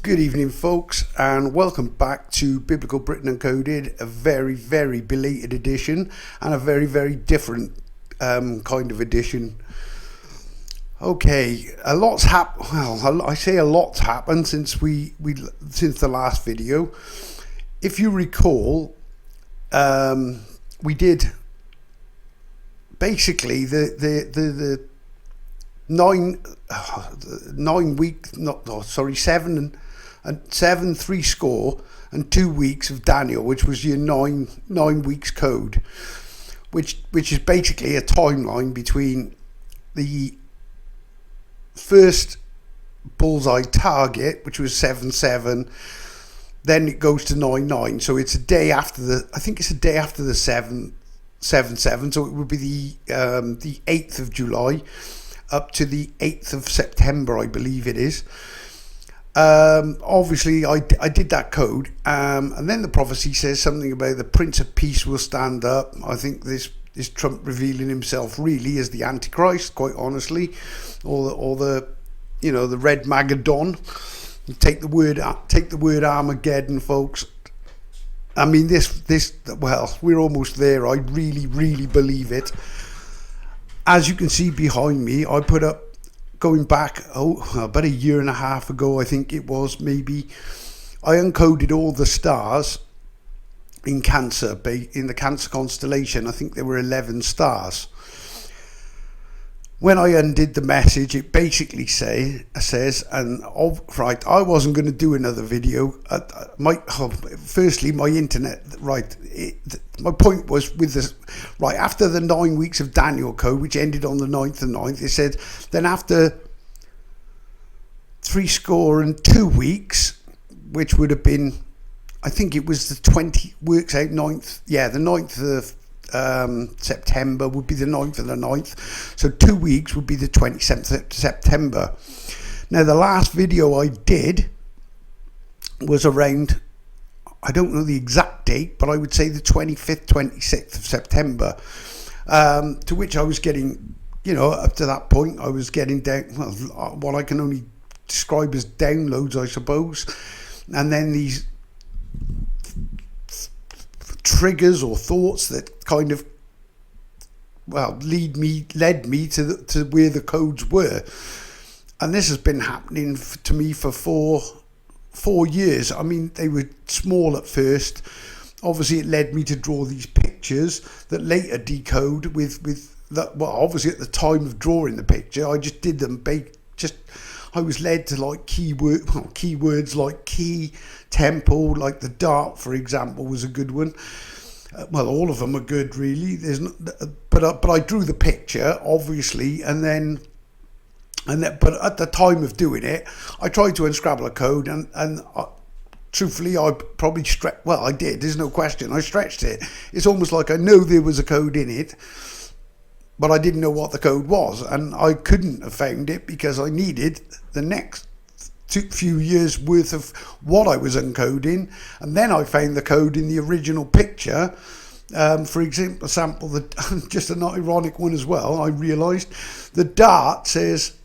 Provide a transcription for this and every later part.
Good evening, folks, and welcome back to Biblical Britain Uncoded, a very, very belated edition and a very, very different kind of edition. Okay, a lot's happened. Well, I say a lot's happened since since the last video. If you recall, we did basically the 7 3 score and 2 weeks of Daniel, which was your nine weeks code, which is basically a timeline between the first bullseye target, which was 7-7, then it goes to 9-9. So it's a day after the 7-7. So it would be the 8th of July up to the 8th of September, I believe it is. Obviously I did that code, and then the prophecy says something about the Prince of Peace will stand up. I think this is Trump revealing himself really as the Antichrist, quite honestly, or the the Red Magadon. Take the word Armageddon, folks. I mean, well, we're almost there. I really believe it. As you can see behind me, I put up, going back about a year and a half ago, I think it was, maybe, I uncoded all the stars in Cancer, in the Cancer constellation. I think there were 11 stars. When I undid the message, it basically says, right, I wasn't going to do another video. Firstly, my internet, right, my point was with this, right, after the 9 weeks of Daniel code, which ended on the 9th of 9th, it said, then after 3 weeks, which would have been, I think it was the 20, works out 9th, yeah, the 9th of September would be the 9th of the 9th, so 2 weeks would be the 27th of September. Now the last video I did was around, I don't know the exact date, but I would say the 25th 26th of September, to which I was getting, up to that point I was getting down, well, what I can only describe as downloads, I suppose, and then these triggers or thoughts that kind of, well, led me to where the codes were. And this has been happening to me for four years. I mean, they were small at first. Obviously it led me to draw these pictures that later decode with that. Well, obviously at the time of drawing the picture, I just did them I was led to like keywords like key, temple, like the dart, for example, was a good one. Well, all of them are good, really. But I drew the picture, obviously, but at the time of doing it, I tried to unscrabble a code, and truthfully, I probably stretched. Well, I did. There's no question. I stretched it. It's almost like I know there was a code in it, but I didn't know what the code was, and I couldn't have found it because I needed the next few years worth of what I was encoding, and then I found the code in the original picture. For example, just an ironic one as well, I realised the dart says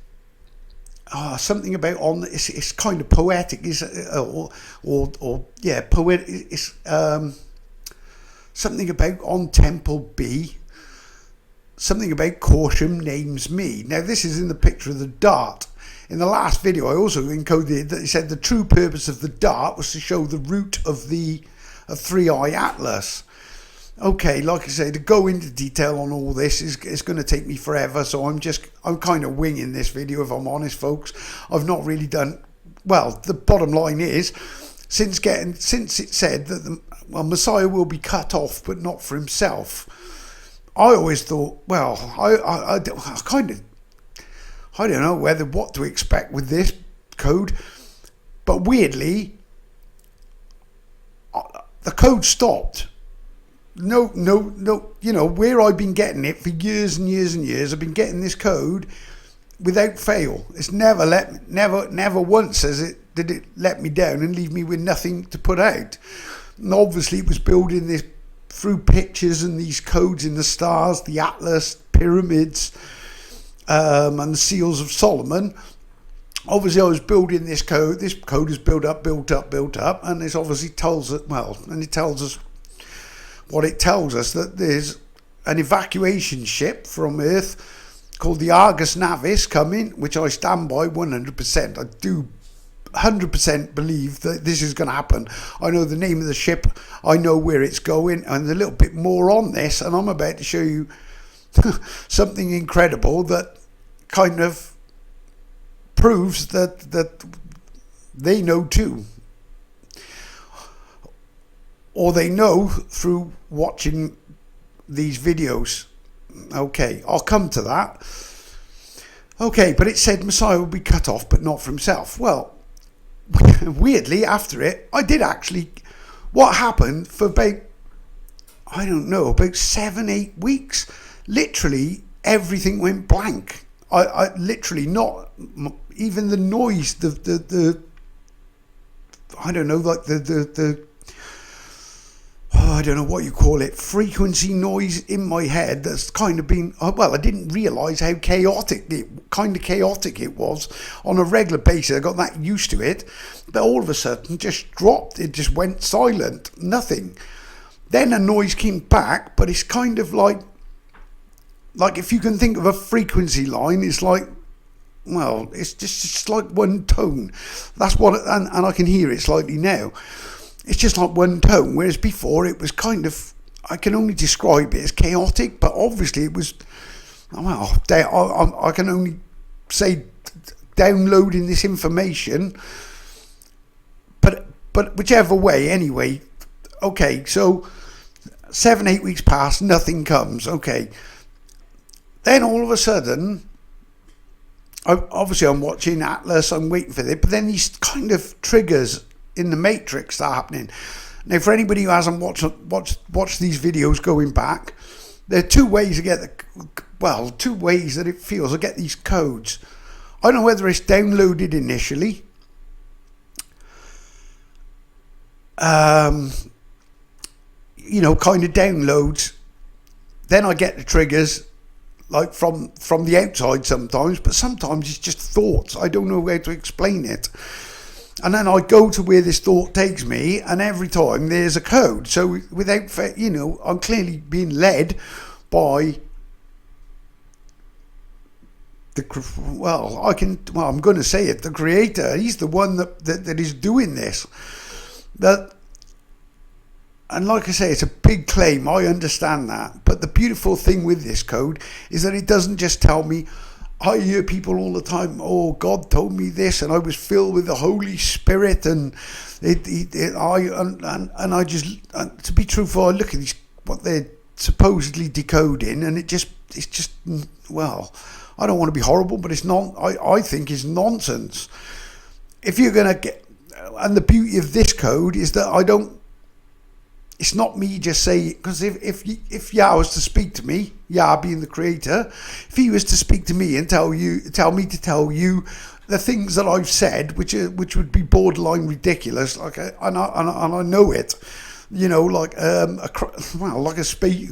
something about it's kind of poetic, poetic. It's something about on Temple B. Something about Corsham names me. Now this is in the picture of the dart. In the last video I also encoded that it said the true purpose of the dart was to show the route of the Three-Eye Atlas. Okay, like I say, to go into detail on all this is going to take me forever, so I'm kind of winging this video, if I'm honest, folks. I've not really done well. The bottom line is, since it said that Messiah will be cut off but not for himself, I always thought, well, I don't know what to expect with this code, but weirdly, the code stopped. No, where I've been getting it for years and years and years, I've been getting this code without fail. It's never once did it let me down and leave me with nothing to put out. And obviously it was building this through pictures and these codes in the stars, the Atlas, pyramids, and the seals of Solomon. obviously I was building this code. This code is built up, and this obviously tells it, and it tells us what it tells us, that there's an evacuation ship from Earth called the Argus Navis coming, which I stand by 100%. I do 100% believe that this is going to happen. I know the name of the ship, I know where it's going, and a little bit more on this, and I'm about to show you something incredible that kind of proves that they know too, or they know through watching these videos. Okay, I'll come to that. Okay, but it said Messiah would be cut off, but not for himself. Well, weirdly, after it, I did actually. What happened for about, I don't know, about 7-8 weeks, literally everything went blank. I literally, not even the noise, the I don't know, like the I don't know what you call it, frequency noise in my head that's kind of been, well, I didn't realise how chaotic it was on a regular basis. I got that used to it, but all of a sudden just dropped. It just went silent, nothing. Then a noise came back, but it's kind of like if you can think of a frequency line, it's like, well, it's just like one tone. That's what, and I can hear it slightly now. It's just like one tone, whereas before it was kind of, I can only describe it as chaotic, but obviously it was, well, I can only say downloading this information, but whichever way, anyway. Okay, so 7-8 weeks pass, nothing comes. Okay, then all of a sudden, obviously I'm watching Atlas, I'm waiting for it, but then these kind of triggers in the Matrix start happening. Now, for anybody who hasn't watched these videos going back, there are two ways to get two ways that it feels. I get these codes. I don't know whether it's downloaded initially, kind of downloads. Then I get the triggers, like from the outside sometimes, but sometimes it's just thoughts. I don't know how to explain it. And then I go to where this thought takes me, and every time there's a code. So without, I'm clearly being led by I'm going to say it, the creator. He's the one that is doing this. And like I say, it's a big claim. I understand that. But the beautiful thing with this code is that it doesn't just tell me. I hear people all the time, oh, God told me this, and I was filled with the Holy Spirit, and I just, to be truthful, I look at what they're supposedly decoding, and it's just, well, I don't want to be horrible, but I think it's nonsense. If you're going to get, and the beauty of this code is that it's not me just saying, because if Yah was to speak to me, Yah being the creator, if he was to speak to me and tell me to tell you the things that I've said, which would be borderline ridiculous, and I know it, like a space,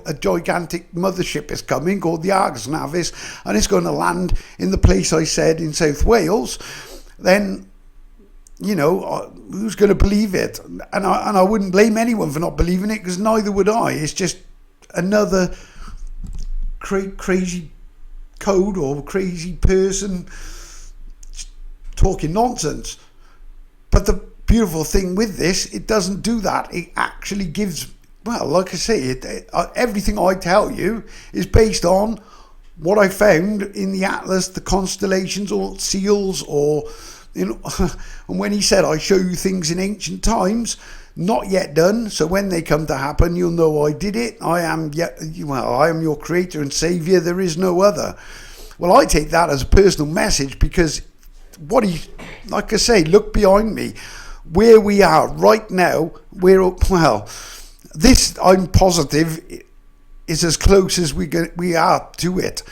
a gigantic mothership is coming called the Argus Navis, and it's going to land in the place I said in South Wales, then. Who's going to believe it? And I wouldn't blame anyone for not believing it, because neither would I. It's just another crazy code or crazy person talking nonsense. But the beautiful thing with this, it doesn't do that. It actually gives, well, like I say, everything I tell you is based on what I found in the Atlas, the constellations or seals, or and when he said, I show you things in ancient times, not yet done, so when they come to happen, you'll know I did it. I am your creator and savior, there is no other. Well, I take that as a personal message, because like I say, look behind me, where we are right now, this, I'm positive, is as close as we are to it.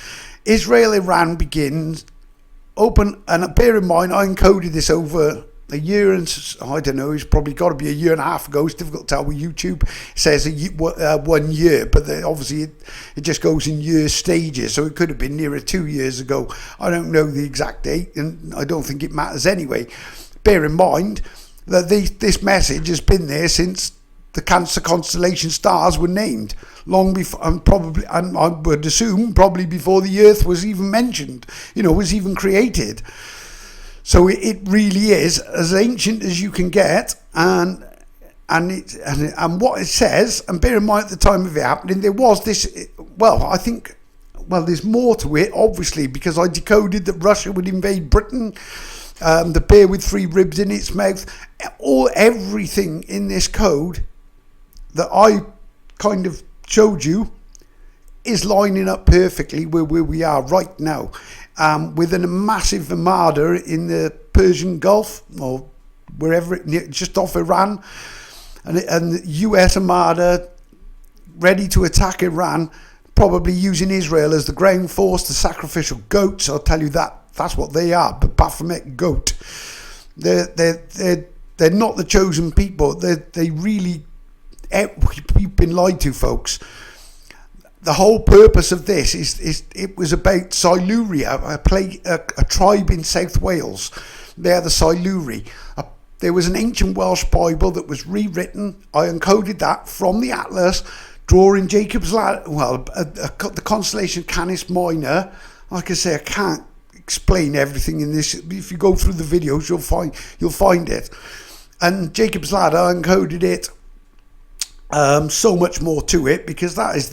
Israel-Iran begins. Open, and bear in mind, I encoded this over a year and I don't know, it's probably got to be a year and a half ago. It's difficult to tell with YouTube. It says 1 year, but obviously it just goes in year stages, so it could have been nearer 2 years ago. I don't know the exact date, and I don't think it matters anyway. Bear in mind that this message has been there since the Cancer constellation stars were named, long before, and I would assume probably before the Earth was even mentioned, was even created. So it really is as ancient as you can get, and what it says. And bear in mind, at the time of it happening, there was this. I think there's more to it, obviously, because I decoded that Russia would invade Britain. The bear with 3 ribs in its mouth, everything in this code that I kind of showed you is lining up perfectly where we are right now. With a massive armada in the Persian Gulf or wherever, just off Iran, and the US armada ready to attack Iran, probably using Israel as the ground force, the sacrificial goats. I'll tell you that's what they are, the Baphomet goat. They're not the chosen people. They really, you've been lied to, folks. The whole purpose of this is it was about Siluria, a tribe in South Wales. They're the Siluri. There was an ancient Welsh Bible that was rewritten. I encoded that from the Atlas, drawing Jacob's ladder. The constellation Canis Minor. Like I say, I can't explain everything in this. If you go through the videos, you'll find it. And Jacob's ladder, I encoded it. So much more to it, because that is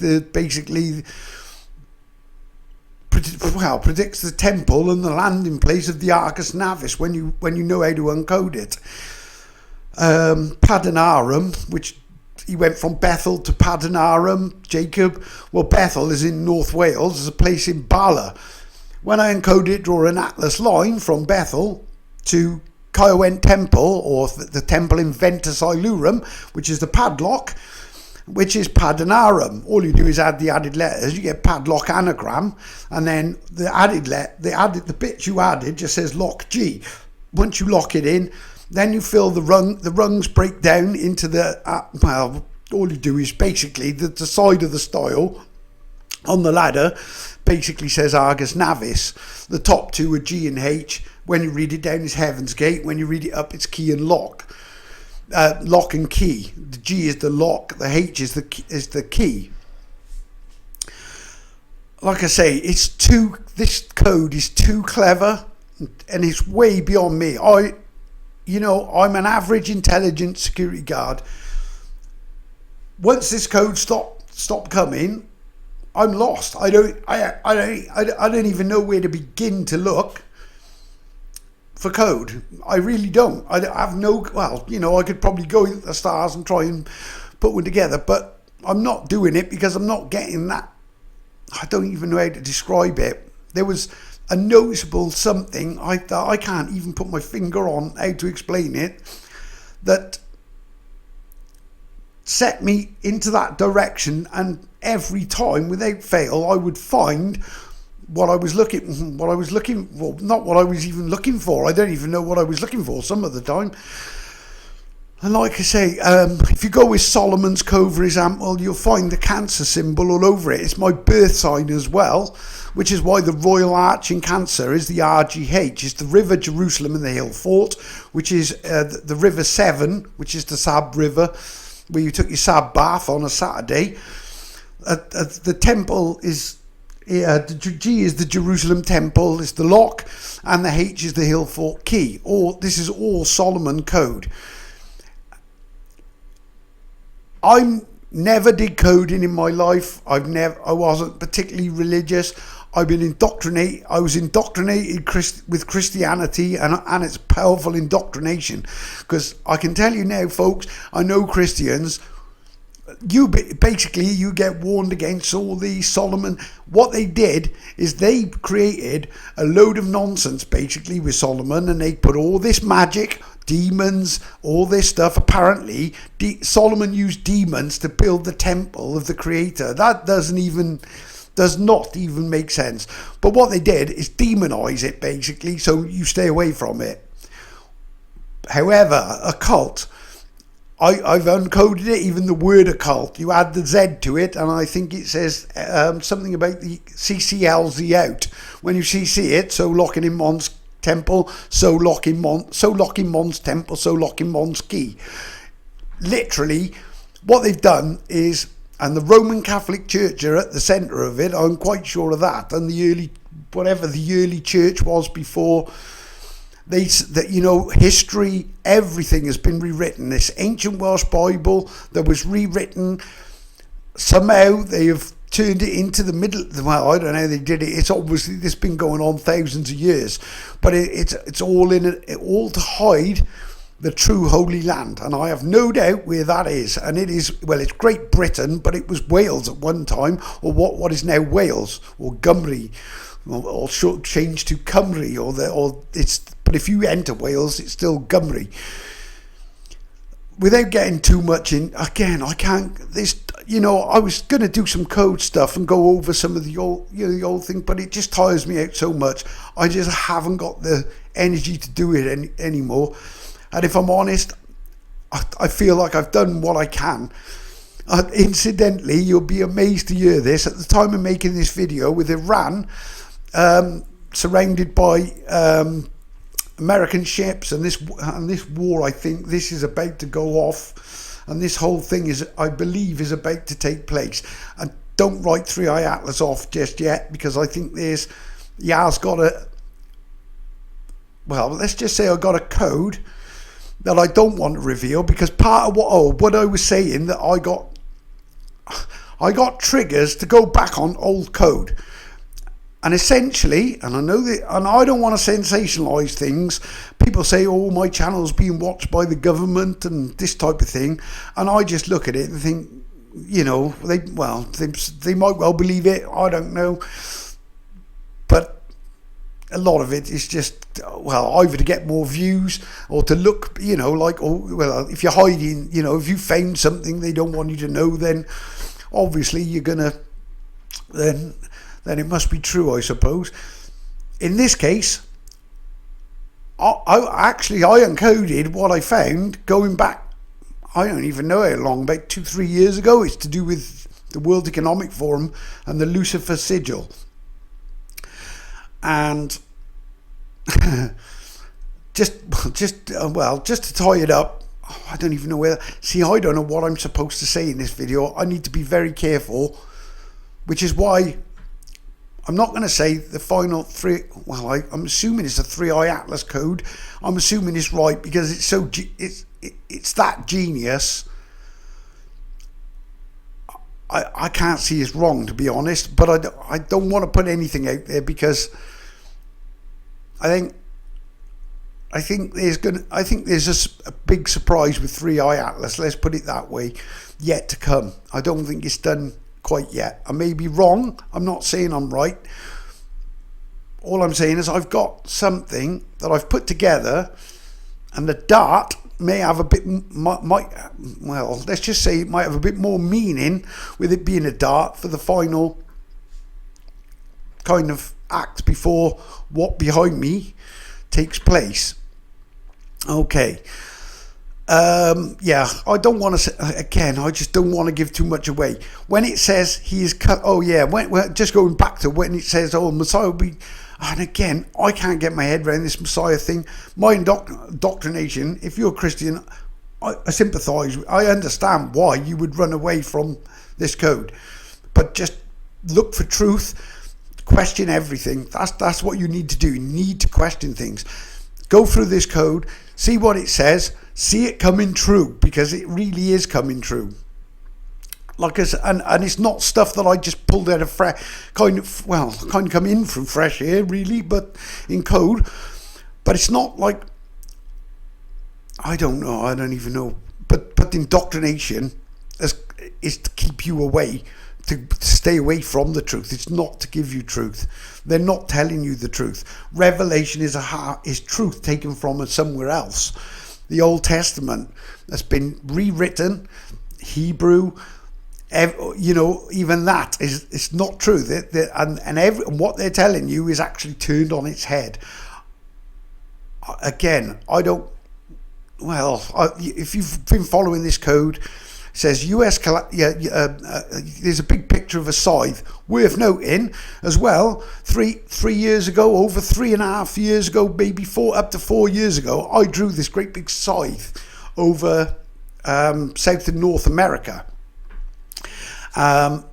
predicts the temple and the landing place of the Argus Navis when you know how to encode it. Padanaram, which he went from Bethel to Padanaram, Jacob. Well, Bethel is in North Wales. There's a place in Bala. When I encode it, draw an atlas line from Bethel to Kiowen Temple, or the temple in Ventus Ilurum, which is the padlock, which is Padanaram. All you do is add the added letters. You get padlock anagram, and then the bit you added just says lock G. Once you lock it in, then you fill the rungs break down into the all you do is basically the side of the style on the ladder basically says Argus Navis. The top 2 are G and H. When you read it down, it's Heaven's Gate. When you read it up, it's key and lock. Lock and key. The G is the lock. The H is the key. Like I say, this code is too clever, and it's way beyond me. I'm an average intelligence security guard. Once this code stopped coming, I'm lost. I don't even know where to begin to look for code. I really don't. I have no. I could probably go into the stars and try and put one together, but I'm not doing it because I'm not getting that. I don't even know how to describe it. There was a noticeable something I can't even put my finger on how to explain it, that set me into that direction, and every time without fail I would find what I was looking for, not what I was even looking for. I don't even know what I was looking for some of the time. And like I say, if you go with Solomon's Code, for example, you'll find the Cancer symbol all over it. It's my birth sign as well, which is why the Royal Arch in Cancer is the RGH. It's the River Jerusalem and the Hill Fort, which is the River Severn, which is the Sab River, where you took your Sab bath on a Saturday. The temple is, the G is the Jerusalem Temple, is the lock, and the H is the Hill Fort key. This is all Solomon Code. I never did coding in my life. I wasn't particularly religious. I was indoctrinated with Christianity and its powerful indoctrination. Because I can tell you now, folks, I know Christians. You get warned against all these Solomon. What they did is they created a load of nonsense basically with Solomon, and they put all this magic, demons, all this stuff. Apparently Solomon used demons to build the temple of the creator. That does not even make sense. But what they did is demonize it basically, so you stay away from it. However, occult, I've uncoded it, even the word occult. You add the Z to it, and I think it says something about the CCLZ out. When you CC it, so locking in Mon's temple, so locking Mon's temple, so locking Mon's key. Literally, what they've done is, and the Roman Catholic Church are at the centre of it, I'm quite sure of that, and whatever the early church was before, history, everything has been rewritten. This ancient Welsh Bible that was rewritten, somehow they have turned it into the middle. Well, I don't know how they did it. It's obviously, this has been going on thousands of years, but it's all in it, all to hide the true Holy Land, and I have no doubt where that is. And it is, well, it's Great Britain, but it was Wales at one time, or what is now Wales, or Gymru, or change to Cymru, but if you enter Wales, it's still Gymru. Without getting too much in, again, I can't, I was going to do some code stuff and go over some of the old thing, but it just tires me out so much. I just haven't got the energy to do it anymore. And if I'm honest, I feel like I've done what I can. Incidentally, you'll be amazed to hear this. At the time of making this video, with Iran surrounded by American ships, and this war, I think this is about to go off, and this whole thing I believe is about to take place. And don't write 3i Atlas off just yet, because I think let's just say I got a code that I don't want to reveal, because part of what I was saying, that I got triggers to go back on old code. And essentially, and I know that, and I don't want to sensationalize things. People say, oh, my channel's being watched by the government and this type of thing. And I just look at it and think, they might well believe it. I don't know. But a lot of it is just, either to get more views or to look, if you're hiding, if you found something they don't want you to know, then obviously you're going to, then it must be true, I suppose. In this case, I encoded what I found going back, I don't even know how long, about 2-3 years ago. It's to do with the World Economic Forum and the Lucifer Sigil. And just to tie it up, I don't even know where. See, I don't know what I'm supposed to say in this video. I need to be very careful, which is why I'm not going to say the final three. Well, I'm assuming it's a 3i Atlas code. I'm assuming it's right, because it's that genius. I can't see it's wrong, to be honest, but I don't want to put anything out there, because I think there's a big surprise with 3i Atlas, let's put it that way, yet to come. I don't think it's done quite yet. I may be wrong. I'm not saying I'm right. All I'm saying is I've got something that I've put together, and the dart may have a bit, let's just say it might have a bit more meaning with it being a dart for the final kind of act before what behind me takes place. Okay. I don't want to say, again, I just don't want to give too much away. When it says he is cut, just going back to when it says, Messiah will be, and again, I can't get my head around this Messiah thing. My indoctrination, if you're a Christian, I sympathise. I understand why you would run away from this code, but just look for truth, question everything. That's what you need to do. You need to question things. Go through this code, see what it says, see it coming true, because it really is coming true. Like I said, and it's not stuff that I just pulled out of kind of come in from fresh air, really, but in code. But it's not like, I don't even know. But indoctrination is to keep you away, to stay away from the truth. It's not to give you truth. They're not telling you the truth. Revelation is truth taken from somewhere else. The Old Testament has been rewritten, Hebrew, even that is not true. And what they're telling you is actually turned on its head. Again, if you've been following this code, it says US, there's a big picture of a scythe. Worth noting as well, 3 years ago, over 3.5 years ago, maybe up to 4 years ago, I drew this great big scythe over South and North America. Then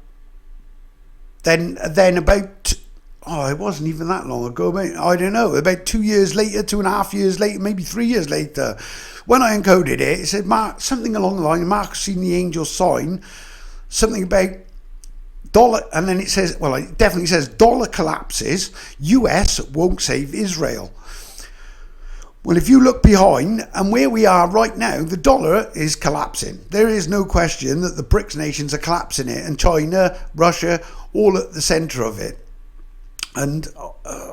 about, it wasn't even that long ago, I don't know, about 2 years later, 2.5 years later, maybe 3 years later, when I encoded it, it said something along the line, Mark seen the angel sign, something about dollar, and then it says, it definitely says dollar collapses, US won't save Israel. Well, if you look behind and where we are right now, the dollar is collapsing. There is no question that the BRICS nations are collapsing it, and China, Russia, all at the centre of it. And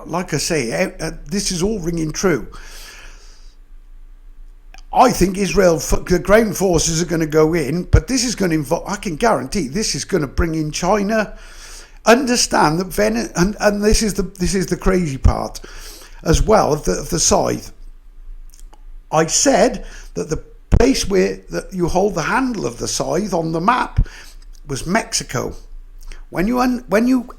like I say, this is all ringing true. I think Israel, the ground forces are going to go in, but this is going to involve, I can guarantee this is going to bring in China. Understand that and this is the crazy part as well of the scythe. I said that the place where that you hold the handle of the scythe on the map was Mexico. When you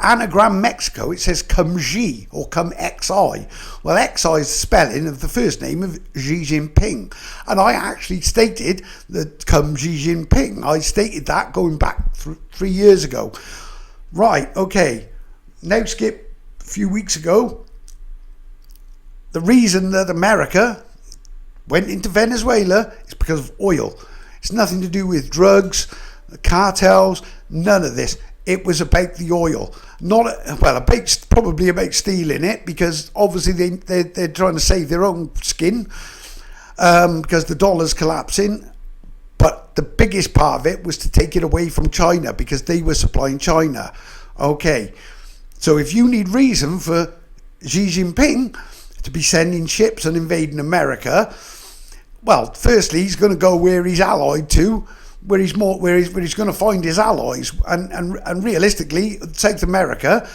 anagram Mexico, it says Come-Xi or Come-Xi. Well, Xi is the spelling of the first name of Xi Jinping. And I actually stated that Come-Xi Jinping. I stated that going back 3 years ago. Right, okay. Now skip a few weeks ago. The reason that America went into Venezuela is because of oil. It's nothing to do with drugs, cartels, none of this. It was about the oil, probably about stealing it, because obviously they're trying to save their own skin because the dollar's collapsing. But the biggest part of it was to take it away from China because they were supplying China. Okay, so if you need reason for Xi Jinping to be sending ships and invading America, well, firstly he's going to go where he's allied to, where he's going to find his allies, and realistically, South America,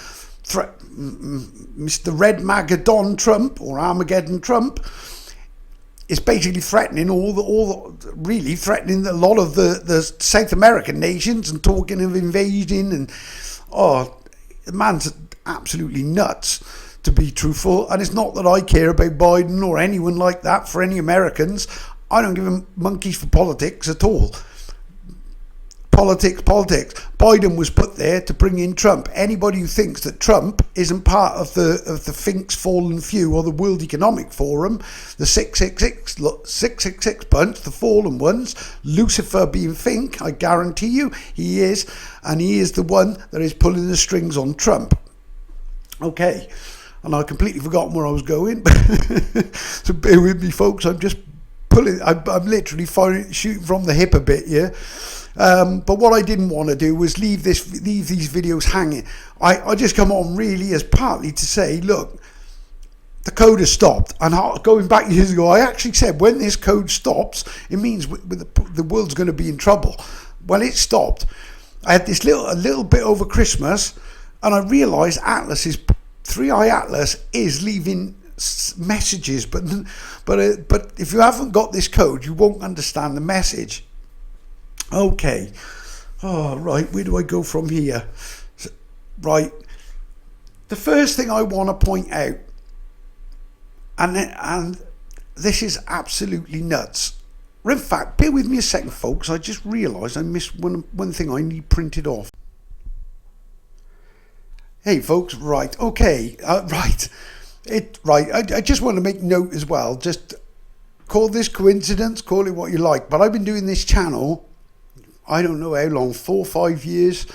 Mr. Red Mageddon Trump or Armageddon Trump is basically threatening threatening a lot of the South American nations and talking of invading, and the man's absolutely nuts, to be truthful. And it's not that I care about Biden or anyone like that. For any Americans, I don't give a monkeys for politics at all. Politics. Biden was put there to bring in Trump. Anybody who thinks that Trump isn't part of the Fink's Fallen Few or the World Economic Forum, the 666 bunch, the fallen ones, Lucifer being Fink, I guarantee you he is, and he is the one that is pulling the strings on Trump. Okay, and I completely forgotten where I was going, so bear with me, folks. I'm just I'm literally shooting from the hip a bit here. But what I didn't want to do was leave these videos hanging. I just come on really as partly to say, look, the code has stopped. And going back years ago, I actually said when this code stops, it means the world's going to be in trouble. Well, it stopped. I had this a little bit over Christmas, and I realised Three Eye Atlas is leaving messages, but if you haven't got this code, you won't understand the message. Okay, right, where do I go from here? Right, the first thing I want to point out, and this is absolutely nuts. In fact, bear with me a second, folks. I just realised I missed one thing I need printed off. Hey, folks, right, okay, right. I just want to make note as well. Just call this coincidence, call it what you like. But I've been doing this channel, I don't know how long, 4 or 5 years.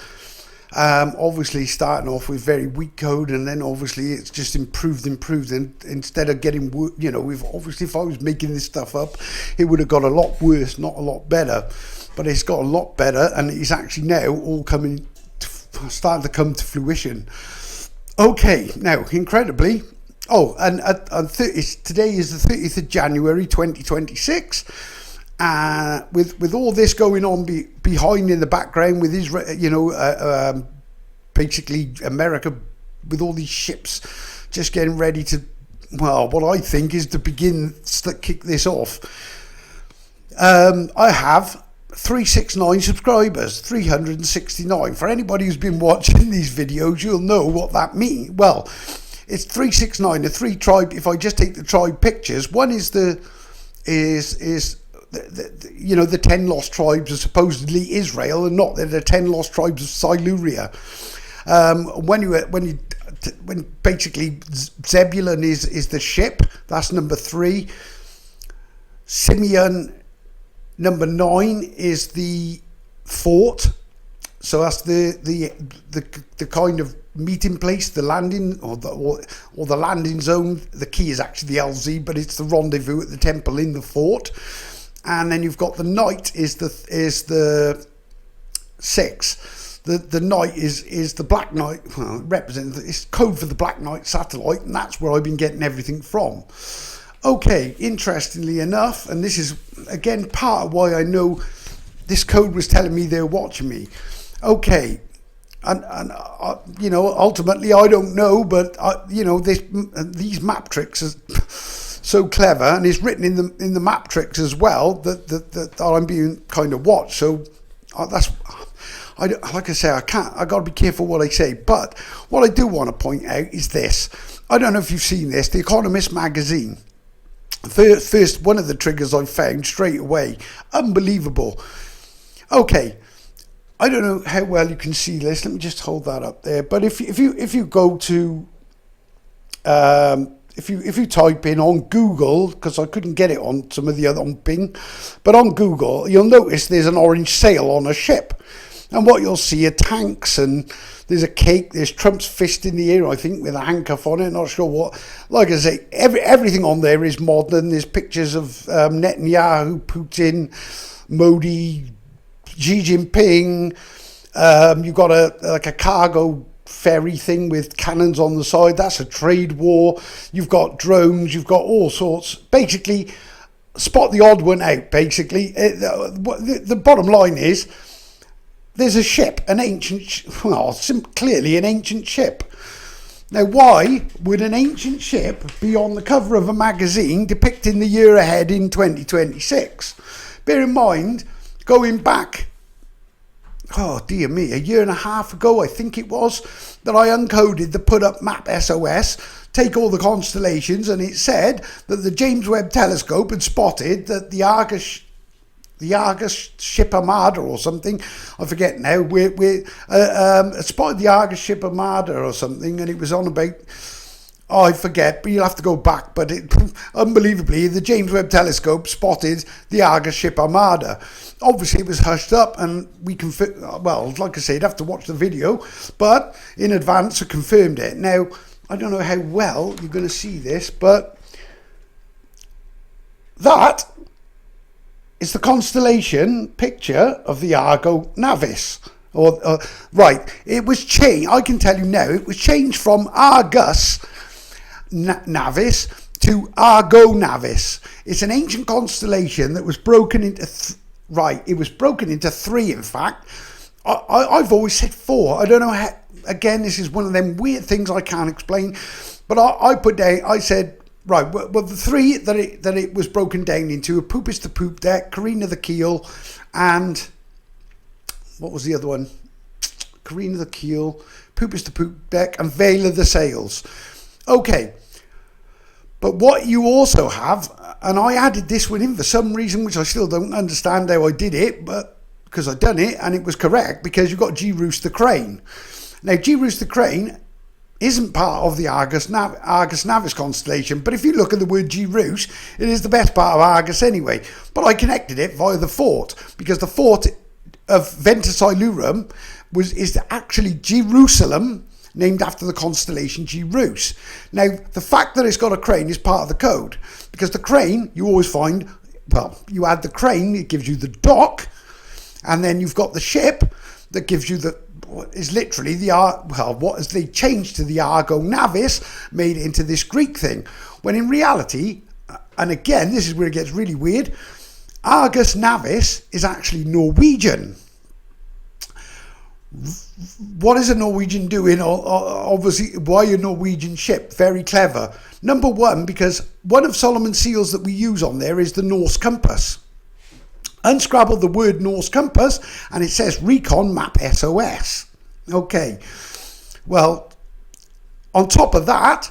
Obviously starting off with very weak code, and then obviously it's just improved. And instead of getting, if I was making this stuff up, it would have got a lot worse, not a lot better. But it's got a lot better, and it's actually now all starting to come to fruition. Okay, now incredibly. Today is the 30th of January 2026. With all this going on behind in the background with Israel, basically America with all these ships just getting ready to, what I think is to kick this off. I have 369 subscribers, 369. For anybody who's been watching these videos, you'll know what that means. Well, it's 369. The three tribe. If I just take the tribe pictures, one is the 10 lost tribes of supposedly Israel, and not the 10 lost tribes of Siluria. When basically Zebulun is the ship, that's number 3. Simeon, number 9, is the fort. So that's the kind of meeting place, the landing or the landing zone. The key is actually the LZ, but it's the rendezvous at the temple in the fort. And then you've got the night is the 6. The night is the Black Knight. Well, it's code for the Black Knight satellite, and that's where I've been getting everything from. Okay, interestingly enough, and this is again part of why I know this code was telling me they're watching me. Okay, and ultimately I don't know, but these map tricks are so clever, and it's written in the map tricks as well that I'm being kind of watched. So that's. Like I say, I got to be careful what I say. But what I do want to point out is this. I don't know if you've seen this. The Economist magazine. First, one of the triggers I found straight away. Unbelievable. Okay. I don't know how well you can see this. Let me just hold that up there. But if you go to... If you type in on Google, because I couldn't get it on some of the other on Bing, but on Google, you'll notice there's an orange sail on a ship. And what you'll see are tanks, and there's a cake, there's Trump's fist in the air, I think, with a handcuff on it, not sure what. Like I say, everything on there is modern. There's pictures of Netanyahu, Putin, Modi, Xi Jinping. You've got a cargo ferry thing with cannons on the side. That's a trade war. You've got drones, you've got all sorts. Basically, spot the odd one out, basically. The bottom line is, there's a ship, clearly an ancient ship. Now, why would an ancient ship be on the cover of a magazine depicting the year ahead in 2026? Bear in mind, going back, oh dear me, a year and a half ago, I think it was, that I uncoded the Put Up Map SOS, take all the constellations, and it said that the James Webb Telescope had spotted that the Argus ship Armada or something, I forget now, we spotted the Argus ship Armada or something, and it was on about, I forget, but you'll have to go back, but unbelievably, the James Webb Telescope spotted the Argus ship Armada. Obviously, it was hushed up, and we like I said, you'd have to watch the video, but in advance, I confirmed it. Now, I don't know how well you're going to see this, but that is the constellation picture of the Argo Navis. Right, it was changed. I can tell you now, it was changed from Argus Navis to Argo Navis. It's an ancient constellation that was broken into it was broken into 3, in fact. I've always said 4. I don't know how. Again, this is one of them weird things I can't explain. But I said, right, well, the 3 that it was broken down into: Poopus the Poop Deck, Carina the Keel, and what was the other one? Carina the Keel, Poopus the Poop Deck, and Vela the Sails. Okay, but what you also have, and I added this one in for some reason, which I still don't understand how I did it, but because I'd done it and it was correct, because you've got G-Roos the Crane. Now, G-Roos the Crane isn't part of the Argus Navis constellation, but if you look at the word G-Roos, it is the best part of Argus anyway. But I connected it via the fort, because the fort of Ventus Ilurum is actually Jerusalem, named after the constellation G-Roos. Now, the fact that it's got a crane is part of the code, because the crane, you always find, well, you add the crane, it gives you the dock, and then you've got the ship that gives you is literally what has they changed to the Argo Navis, made it into this Greek thing, when in reality, and again, this is where it gets really weird, Argus Navis is actually Norwegian. What is a Norwegian doing? Obviously, why a Norwegian ship? Very clever. Number one, because one of Solomon's seals that we use on there is the Norse compass. Unscrabble the word Norse compass, and it says Recon Map SOS. Okay, well, on top of that,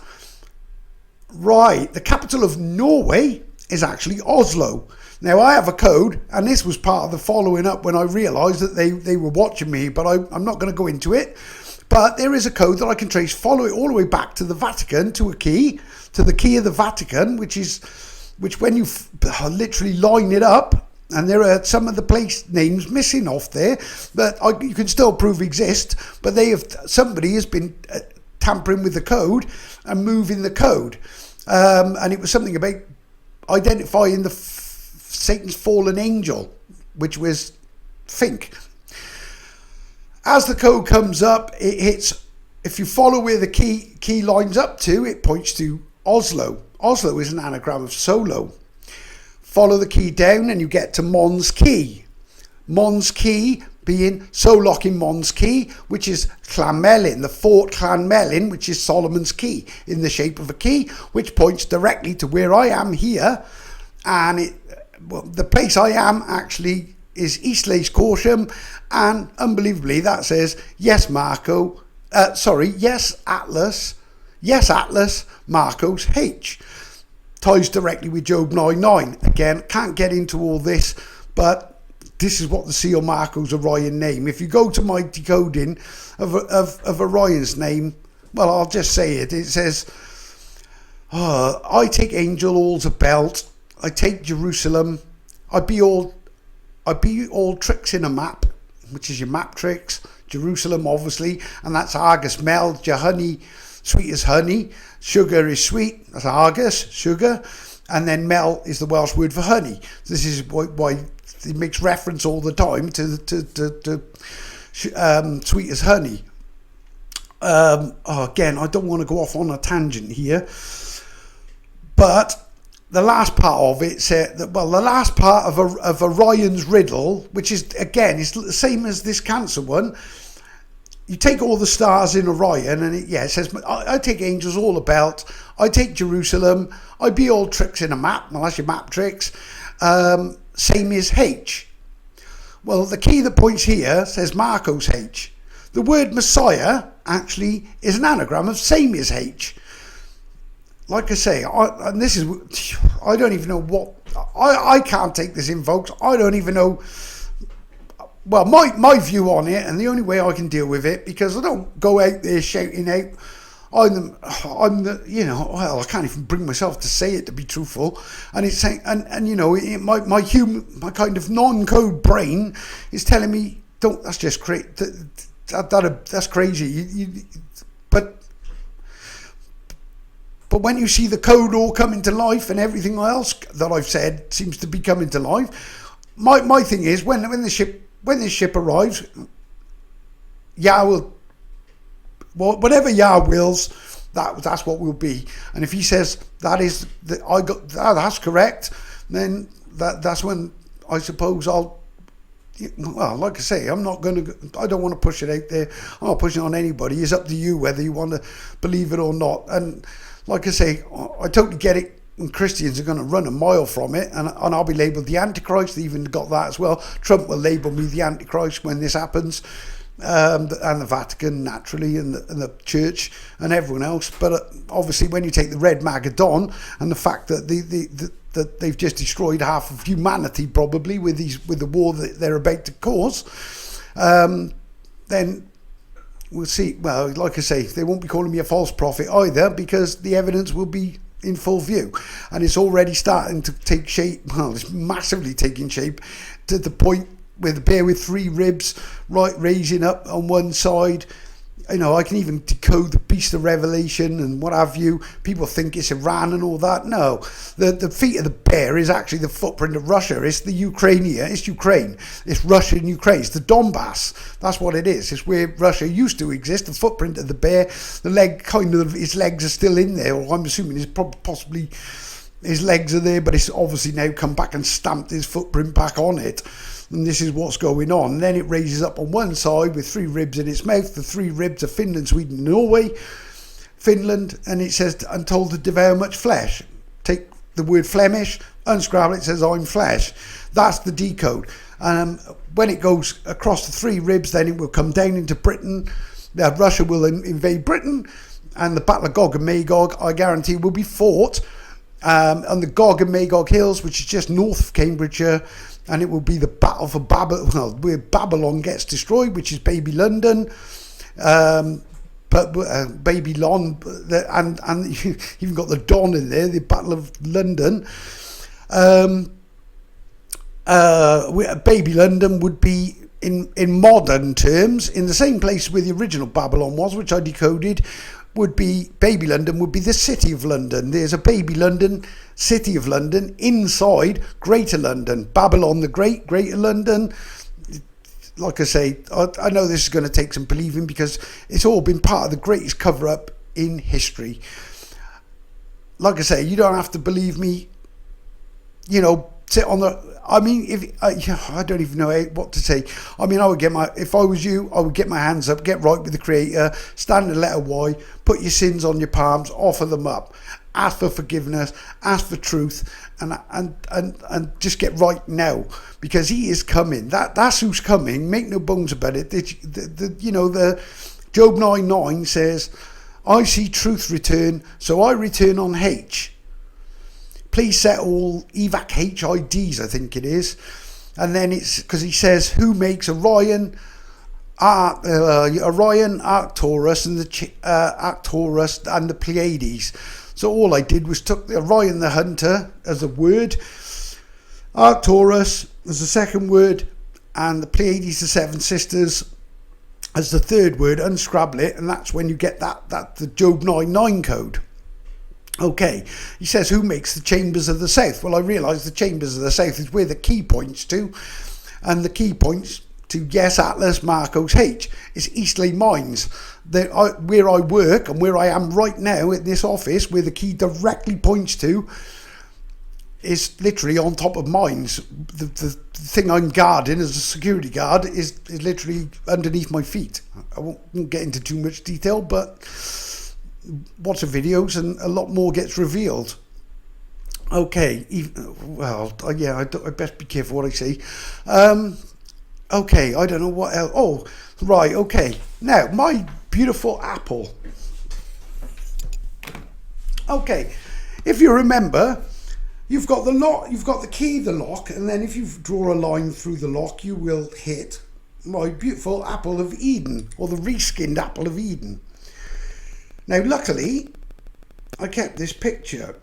right, the capital of Norway is actually Oslo. Now, I have a code, and this was part of the following up when I realised that they were watching me, but I'm not going to go into it. But there is a code that I can trace, follow it all the way back to the Vatican, to a key, to the key of the Vatican, which when you literally line it up, and there are some of the place names missing off there that you can still prove exist, but somebody has been tampering with the code and moving the code. And it was something about identifying Satan's fallen angel, which was Fink. As the code comes up, it hits, if you follow where the key lines up to, it points to Oslo. Oslo is an anagram of solo. Follow the key down and you get to Mons Key. Mons Key being Solok in Mons Key, which is Clanmelin, the Fort Clanmelin, which is Solomon's Key, in the shape of a key, which points directly to where I am here. And the place I am actually is Eastleigh Corsham, and unbelievably that says yes Atlas, Marcos H. Ties directly with Job 9:9. Again, can't get into all this, but this is what the seal Marcos Orion name. If you go to my decoding of Orion's name, well, I'll just say it. It says, I take angel all's a belt, I take Jerusalem, I be all tricks in a map, which is your map tricks, Jerusalem obviously, and that's Argus Mel, honey, sweet as honey, sugar is sweet, that's Argus, sugar, and then Mel is the Welsh word for honey. This is why it makes reference all the time to sweet as honey. Again, I don't want to go off on a tangent here, but the last part of it said that, well, the last part of Orion's riddle, which is, again, it's the same as this Cancer one. You take all the stars in Orion, and it says, I take angels all about, I take Jerusalem, I be all tricks in a map. Well, that's your map tricks. Same as H. Well, the key that points here says Marcos H. The word Messiah actually is an anagram of same as H. Like I say, I don't even know what, I can't take this in, folks. I don't even know, well, my view on it, and the only way I can deal with it, because I don't go out there shouting out, I'm the, well, I can't even bring myself to say it, to be truthful. And it's saying, and my kind of non-code brain is telling me, that's just crazy. That's crazy. But when you see the code all coming to life, and everything else that I've said seems to be coming to life, my thing is, when this ship arrives, Yah will, whatever Yah wills, that's what we'll be. And if he says that's correct, then that's when I suppose I'll, well, like I say, I don't want to push it out there. I'm not pushing it on anybody. It's up to you whether you want to believe it or not. And like I say, I totally get it. And Christians are going to run a mile from it, and I'll be labelled the Antichrist. They even got that as well. Trump will label me the Antichrist when this happens, and the Vatican naturally, and the Church and everyone else. But obviously, when you take the Red Magadon and the fact that that they've just destroyed half of humanity probably with the war that they're about to cause, then we'll see. Well, like I say, they won't be calling me a false prophet either, because the evidence will be in full view, and it's already starting to take shape. Well, it's massively taking shape to the point where the bear with three ribs raising up on one side. I can even decode the Beast of Revelation and what have you. People think it's Iran and all that. No, the feet of the bear is actually the footprint of Russia. It's the Ukraine. It's Ukraine. It's Russia and Ukraine. It's the Donbass. That's what it is. It's where Russia used to exist. The footprint of the bear, his legs are still in there. Or I'm assuming possibly his legs are there, but it's obviously now come back and stamped his footprint back on it. And this is what's going on. And then it raises up on one side with three ribs in its mouth. The three ribs are Finland, Sweden, Norway. Finland, and it says, I'm told to devour much flesh. Take the word Flemish, unscramble it, says I'm flesh. That's the decode. When it goes across the 3 ribs, then it will come down into Britain. Russia will invade Britain, and the Battle of Gog and Magog, I guarantee, will be fought on the Gog and Magog Hills, which is just north of Cambridgeshire, and it will be the battle for Babylon, where Babylon gets destroyed, which is Baby London. Babylon, and you've even got the Don in there, the Battle of London. Baby London would be, in modern terms, in the same place where the original Babylon was, which I decoded, would be Baby London would be the City of London. There's a Baby London, City of London, inside Greater London. Babylon the Great, Greater London. Like I say, I know this is going to take some believing, because it's all been part of the greatest cover-up in history. Like I say, you don't have to believe me. You know, sit on the... I mean, I don't even know what to say. I mean, if I was you, I would get my hands up, get right with the Creator, stand in the letter Y, put your sins on your palms, offer them up, ask for forgiveness, ask for truth, and just get right now, because He is coming. That's who's coming. Make no bones about it. The Job 9:9 says, "I see truth return, so I return on H. Please set all evac HIDs," I think it is. And then it's because He says, "Who makes Orion, Arcturus, and Arcturus and the Pleiades." So all I did was took the Orion the Hunter as a word, Arcturus as the second word, and the Pleiades, the 7 sisters, as the third word. Unscrabble it, and that's when you get the Job 9:9 code. Okay, he says, "Who makes the chambers of the south?" Well, I realise the chambers of the south is where the key points to, and the key points to, yes, Atlas, Marcos, H. It's Eastleigh Mines. Where I work and where I am right now in this office, where the key directly points to, is literally on top of mines. The thing I'm guarding as a security guard is literally underneath my feet. I won't get into too much detail, but watch the videos and a lot more gets revealed. Okay, I best be careful what I say. Okay, I don't know what else. Oh, right, okay. Now, my beautiful apple. Okay, if you remember, you've got the lock, you've got the key, the lock, and then if you draw a line through the lock, you will hit my beautiful apple of Eden, or the reskinned apple of Eden. Now, luckily, I kept this picture.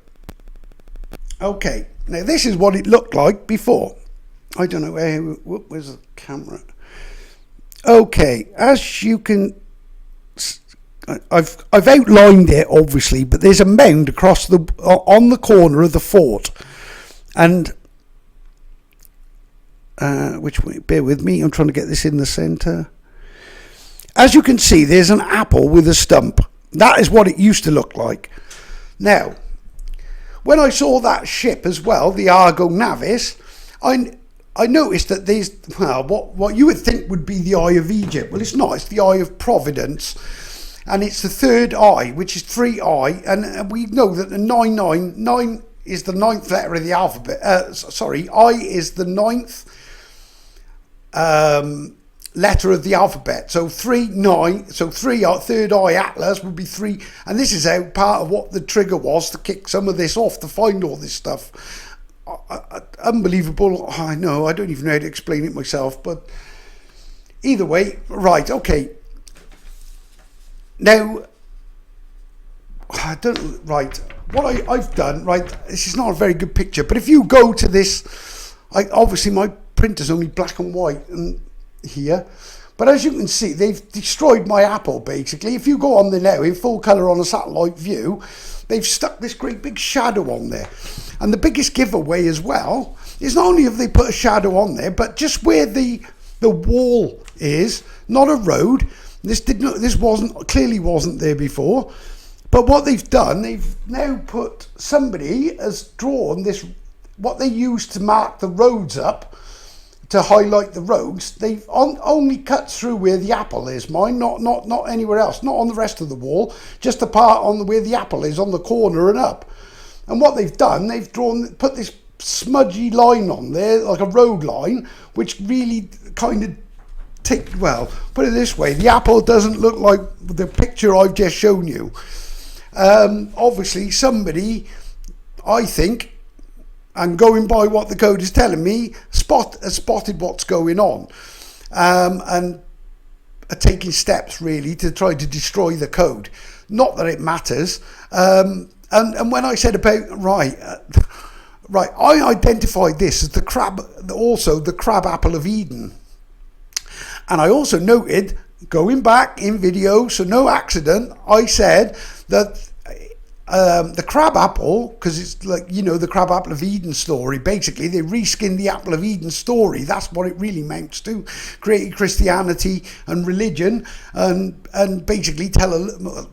Okay, now this is what it looked like before. I don't know where's the camera. Okay, as you can, I've outlined it obviously, but there's a mound across on the corner of the fort, and which way? Bear with me. I'm trying to get this in the centre. As you can see, there's an apple with a stump. That is what it used to look like. Now, when I saw that ship as well, the Argo Navis, I noticed that there's, well, what you would think would be the Eye of Egypt. Well, it's not. It's the Eye of Providence. And it's the third eye, which is 3I. And we know that the 9 is the 9th letter of the alphabet. I is the 9th letter of the alphabet. So 3 third eye Atlas would be 3. And this is how part of what the trigger was to kick some of this off, to find all this stuff. Unbelievable. I know, I don't even know how to explain it myself, but either way, right, okay. Now, what I've done, right, this is not a very good picture, but if you go to this, obviously my printer's only black and white and here, but as you can see, they've destroyed my apple basically. If you go on there now in full colour on a satellite view, they've stuck this great big shadow on there. And the biggest giveaway as well is not only have they put a shadow on there, but just where the wall is, not a road. This clearly wasn't there before. But what they've done, they've now put, somebody has drawn this, what they used to mark the roads up, to highlight the roads. They've only cut through where the apple is, mine, not anywhere else, not on the rest of the wall, just the part on where the apple is, on the corner and up. And what they've done, they've put this smudgy line on there, like a road line, which really kind of well, put it this way, the apple doesn't look like the picture I've just shown you. Obviously somebody, I think, and going by what the code is telling me, has spotted what's going on, and are taking steps really to try to destroy the code. Not that it matters. And when I said about right, I identified this as the crab, also the crab apple of Eden. And I also noted, going back in video, so no accident, I said that the crab apple, because it's like, you know, the crab apple of Eden story, basically they reskinned the apple of Eden story. That's what it really amounts to, created Christianity and religion, and basically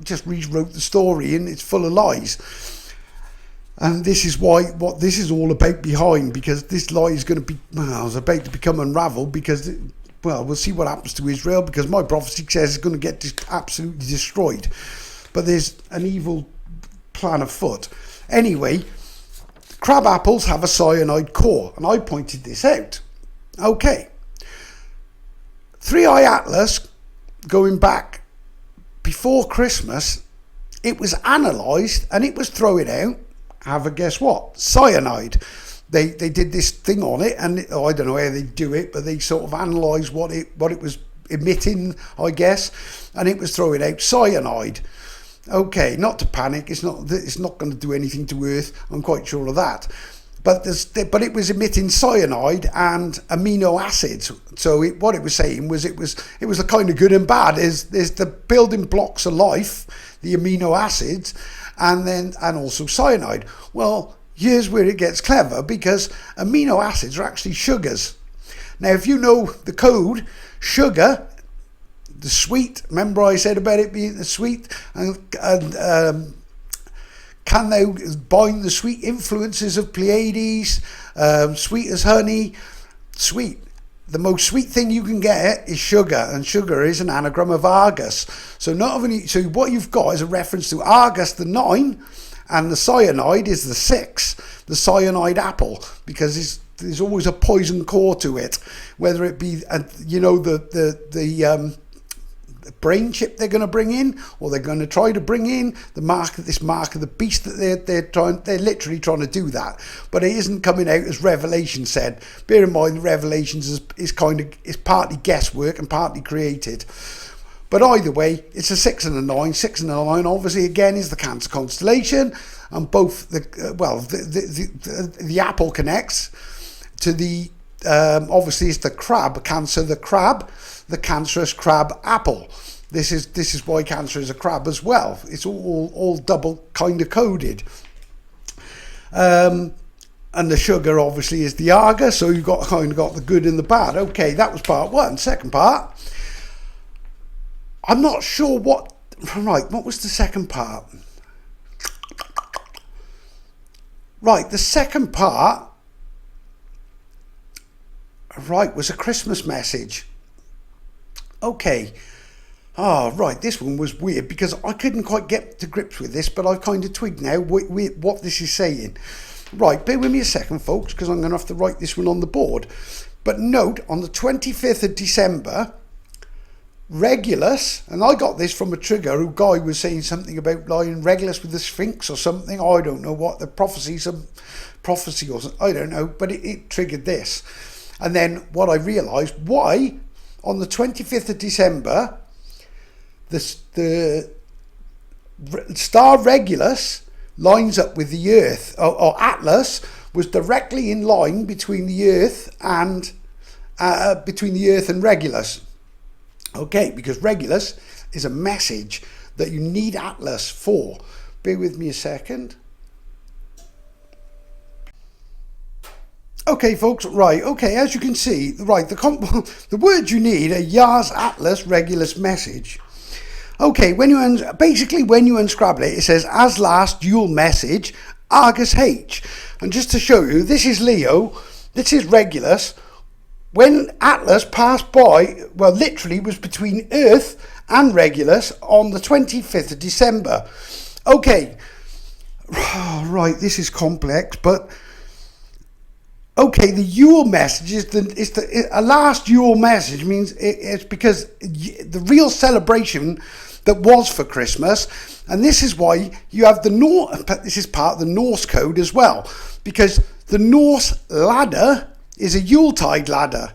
just rewrote the story, and it's full of lies. And this is what this is all about behind, because this lie is going to be, well, it's about to become unraveled, because well, we'll see what happens to Israel, because my prophecy says it's going to get absolutely destroyed. But there's an evil plan afoot. Anyway, crab apples have a cyanide core, and I pointed this out. Okay. 3i Atlas, going back before Christmas, it was analysed and it was throwing out, have a guess what? Cyanide. They did this thing on it, and I don't know how they do it, but they sort of analysed what it was emitting, I guess, and it was throwing out cyanide. Okay, not to panic. It's not going to do anything to Earth. I'm quite sure of that. But it was emitting cyanide and amino acids. So what it was saying was it was a kind of good and bad. There's the building blocks of life, the amino acids, and also cyanide. Well, here's where it gets clever, because amino acids are actually sugars. Now, if you know the code, sugar, the sweet, remember I said about it being the sweet, and can now bind the sweet influences of Pleiades, sweet as honey, sweet. The most sweet thing you can get is sugar, and sugar is an anagram of Argus. So what you've got is a reference to Argus the 9, and the cyanide is the 6, the cyanide apple, because there's always a poison core to it, whether it be the brain chip they're going to bring in, or they're going to try to bring in this mark of the beast that they're literally trying to do that. But it isn't coming out as Revelation said. Bear in mind, Revelations is partly guesswork and partly created. But either way, it's a 6 and a 9. 6 and a 9, obviously, again, is the Cancer constellation, and both the apple connects to the obviously it's the crab Cancer, the cancerous crab apple. This is why Cancer is a crab as well. It's all double kind of coded. And the sugar obviously is the Argus, so you've got the good and the bad. Okay, that was part one. Second part, I'm not sure what was the second part? Right, the second part, was a Christmas message. Okay. Right, this one was weird, because I couldn't quite get to grips with this, but I've kind of twigged now what this is saying. Right, bear with me a second, folks, because I'm going to have to write this one on the board. But note, on the 25th of December, Regulus, and I got this from a trigger, who guy was saying something about lying Regulus with the Sphinx or something. I don't know what the prophecy, some prophecy or something, I don't know, but it triggered this. And then what I realised, why on the 25th of December, the star Regulus lines up with the Earth, or Atlas was directly in line between the Earth and Regulus. Okay, because Regulus is a message that you need Atlas for. Bear with me a second. Okay, folks, right, okay, as you can see, right, the words you need are Yah's Atlas Regulus message. Okay, when you unscrabble it, it says, as last Yule message, Argus H. And just to show you, this is Leo, this is Regulus. When Atlas passed by, well, literally was between Earth and Regulus on the 25th of December. Okay, right, this is complex, but okay, the Yule message a last Yule message means it's because the real celebration that was for Christmas, and this is why you have this is part of the Norse code as well, because the Norse ladder is a Yuletide ladder.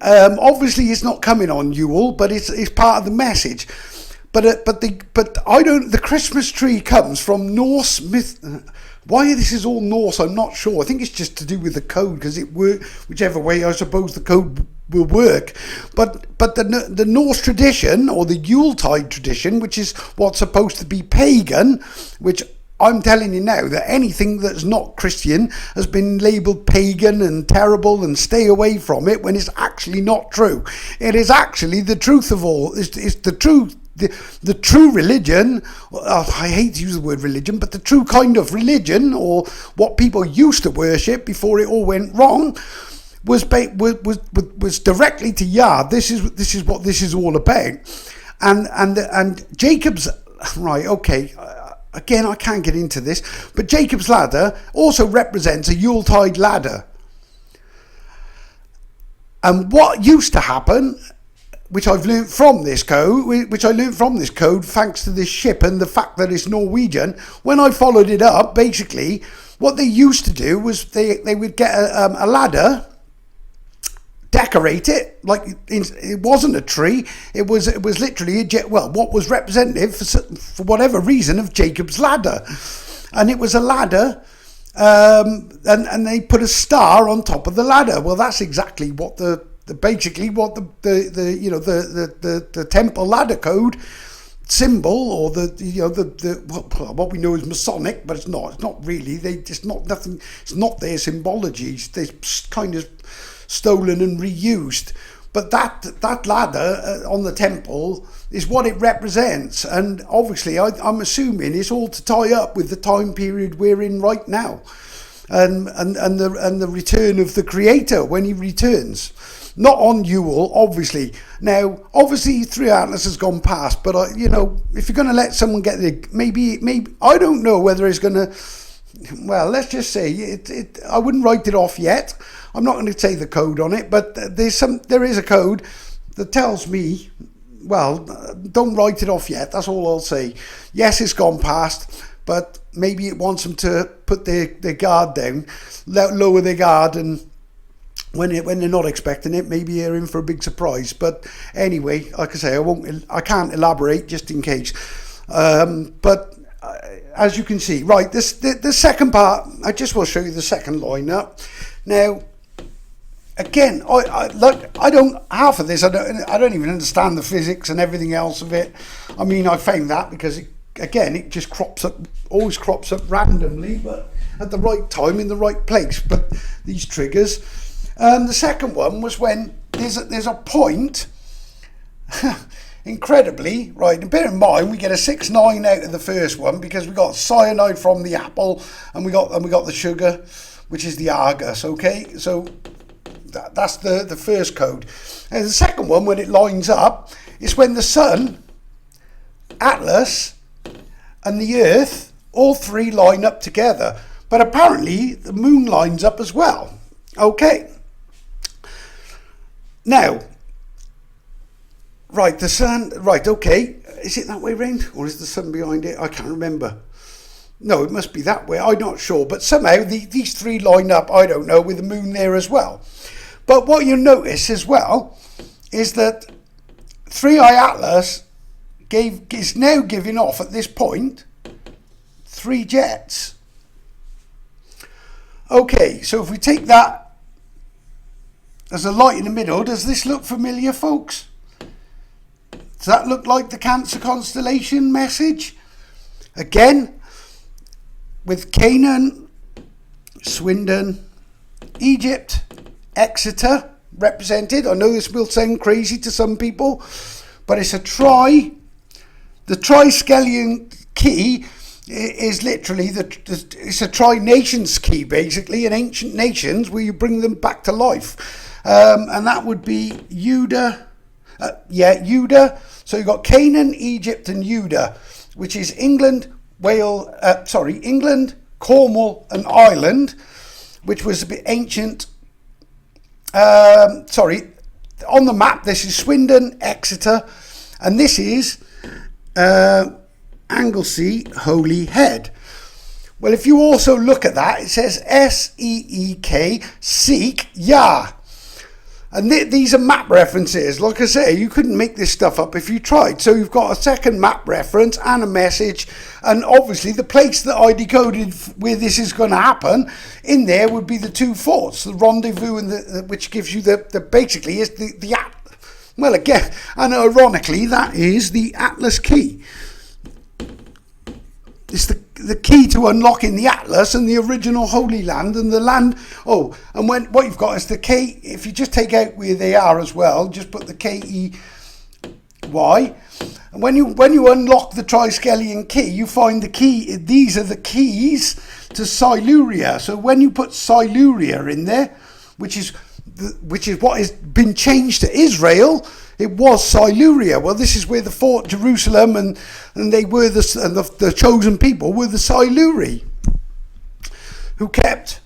Obviously, it's not coming on Yule, but it's part of the message. But the Christmas tree comes from Norse myth. Why this is all Norse, I'm not sure. I think it's just to do with the code, because it works whichever way I suppose the code will work. But the Norse tradition, or the Yuletide tradition, which is what's supposed to be pagan, which I'm telling you now that anything that's not Christian has been labelled pagan and terrible and stay away from it, when it's actually not true. It is actually the truth of all. It's the truth. The true religion, I hate to use the word religion, but the true kind of religion, or what people used to worship before it all went wrong, was directly to Yah. This is what this is all about, and Jacob's right. Okay, again, I can't get into this, but Jacob's ladder also represents a Yuletide ladder. And what used to happen, which I've learned from this code, thanks to this ship and the fact that it's Norwegian. When I followed it up, basically, what they used to do was they would get a ladder, decorate it like it wasn't a tree. It was literally what was representative for whatever reason of Jacob's ladder, and it was a ladder. And they put a star on top of the ladder. Well, that's exactly what the temple ladder code symbol, or what we know as Masonic, but it's not really. It's not their symbology. They're kind of stolen and reused. But that ladder on the temple is what it represents, and obviously I'm assuming it's all to tie up with the time period we're in right now, and the return of the Creator when He returns. Not on Yule, obviously. Now, obviously, Three Atlas has gone past, but if you're going to let someone get maybe I don't know whether it's going to. Well, let's just say it. I wouldn't write it off yet. I'm not going to say the code on it, but there is a code that tells me, well, don't write it off yet. That's all I'll say. Yes, it's gone past, but maybe it wants them to put their guard down, lower their guard, and when they're not expecting it, maybe they're in for a big surprise. But anyway, like I say, I can't elaborate just in case. But as you can see, right, the second part, I just will show you the second lineup. Now, again, I don't half of this. I don't even understand the physics and everything else of it. I mean, I found that because it just always crops up randomly, but at the right time in the right place. But these triggers. The second one was when there's a point. Incredibly, right, and bear in mind we get a 6-9 out of the first one because we got cyanide from the apple, and we got the sugar, which is the Argus. Okay, so that's the first code. And the second one, when it lines up, is when the Sun, Atlas, and the Earth, all three line up together. But apparently the Moon lines up as well. Okay. Now, right, the Sun, right, okay. Is it that way round, or is the Sun behind it? I can't remember. No, it must be that way. I'm not sure. But somehow these three line up, I don't know, with the Moon there as well. But what you notice as well is that 3i Atlas is now giving off at this point 3 jets. Okay, so if we take that as a light in the middle, does this look familiar, folks? Does that look like the Cancer constellation message? Again, with Canaan, Swindon, Egypt, Exeter represented. I know this will sound crazy to some people, but it's a the Triskelion key is literally it's a tri-nations key, basically, in ancient nations where you bring them back to life. And that would be Judah. Judah. So you've got Canaan, Egypt, and Judah, which is England, England, Cornwall, and Ireland. which was a bit ancient. Sorry, on the map, this is Swindon, Exeter, and this is Anglesey, Holyhead. Well, if you also look at that, it says S-E-E-K, Seek, Yah. And these are map references. Like I say, you couldn't make this stuff up if you tried. So you've got a second map reference and a message. And obviously the place that I decoded where this is going to happen, in there would be the two forts, the rendezvous, and which gives you the basically is the well, again, and ironically, that is the Atlas key. It's the key to unlocking the Atlas and the original Holy Land and the land. Oh, and what you've got is the K. If you just take out where they are as well, just put the Key. And when you unlock the Triskelion key, you find the key. These are the keys to Siluria. So when you put Siluria in there, which is what has been changed to Israel. It was Siluria. Well, this is where the fort Jerusalem and they were the chosen people were the Siluri, who kept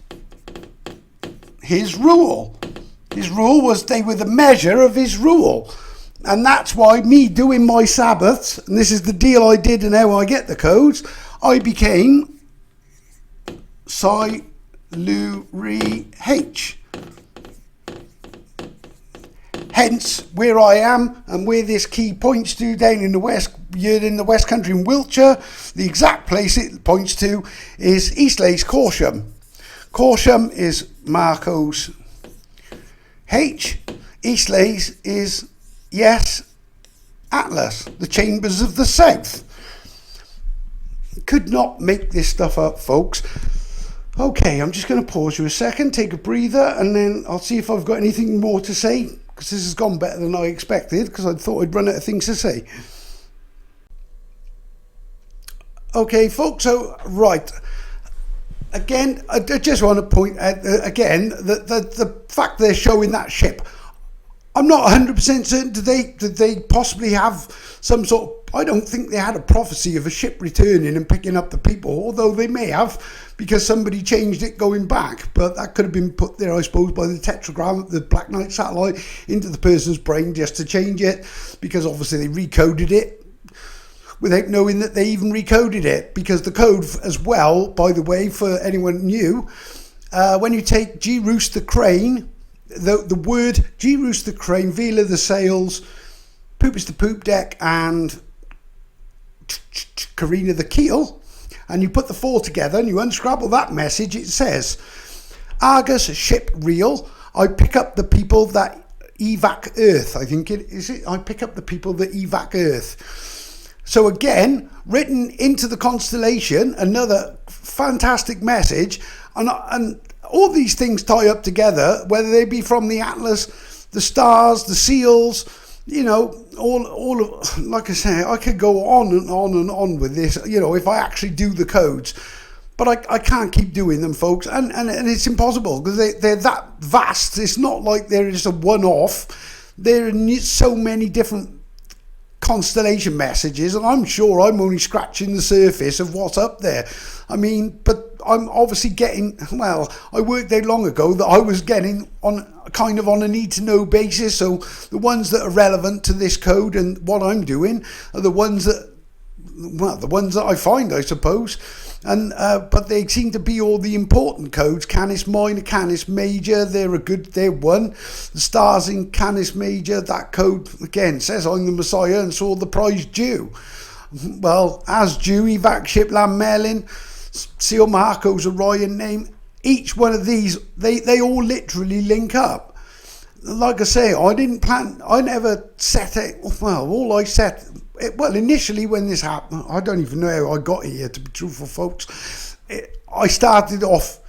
his rule. His rule was they were the measure of his rule, and that's why me doing my Sabbaths, and this is the deal I did and how I get the codes. I became Siluri H. Hence, where I am and where this key points to down in the west, you're in the West Country in Wiltshire, the exact place it points to is Eastleigh's Corsham. Corsham is Marco's H. Eastleigh's is, yes, Atlas, the Chambers of the South. Could not make this stuff up, folks. Okay, I'm just going to pause you a second, take a breather, and then I'll see if I've got anything more to say. Because this has gone better than I expected, because I thought I'd run out of things to say. Okay, folks, so, right. Again, I just want to point out, again, the fact they're showing that ship. I'm not 100% certain, did they possibly have some sort of, I don't think they had a prophecy of a ship returning and picking up the people, although they may have, because somebody changed it going back. But that could have been put there, I suppose, by the tetragram, the Black Knight satellite, into the person's brain just to change it, because obviously they recoded it without knowing that they even recoded it. Because the code as well, by the way, for anyone new, when you take G. Roos the Crane, the word G. Roos the Crane, Vela the Sails, Poop is the Poop Deck, and Karina the Keel, and you put the four together and you unscrabble that message, it says, Argus ship real, I pick up the people that evac Earth. I think it is it. I pick up the people that evac Earth. So again, written into the constellation, another fantastic message, and all these things tie up together, whether they be from the Atlas, the stars, the seals, you know, all of, like I say, I could go on and on and on with this, you know, if I actually do the codes. But I can't keep doing them, folks, and it's impossible, because they're that vast. It's not like they're just a one-off. There are so many different constellation messages, and I'm sure I'm only scratching the surface of what's up there. I mean, but I'm obviously getting, well, I worked out long ago that I was getting on kind of on a need to know basis. So the ones that are relevant to this code and what I'm doing are the ones that, well, the ones that I find, I suppose. And but they seem to be all the important codes. Canis Minor, Canis Major, they're one. The stars in Canis Major, that code again says I'm the Messiah and saw the prize due. Well, as due, evac ship Land Merlin, Seal Marco's Orion name. Each one of these, they all literally link up. Like I say, I never set it, well, all I set, well, initially when this happened, I don't even know how I got here, to be truthful, folks. I started off,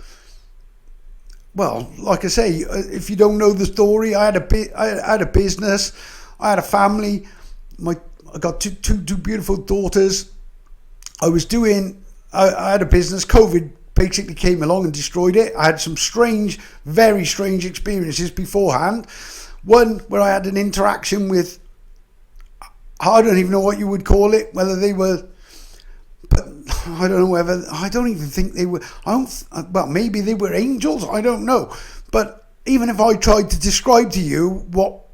well, like I say, if you don't know the story, I had a business, I had a family, I got two beautiful daughters. I had a business. COVID basically came along and destroyed it. I had some very strange experiences beforehand. One where I had an interaction with, I don't even know what you would call it, whether they were, but I don't know whether, I don't even think they were, well, maybe they were angels, I don't know. But even if I tried to describe to you what,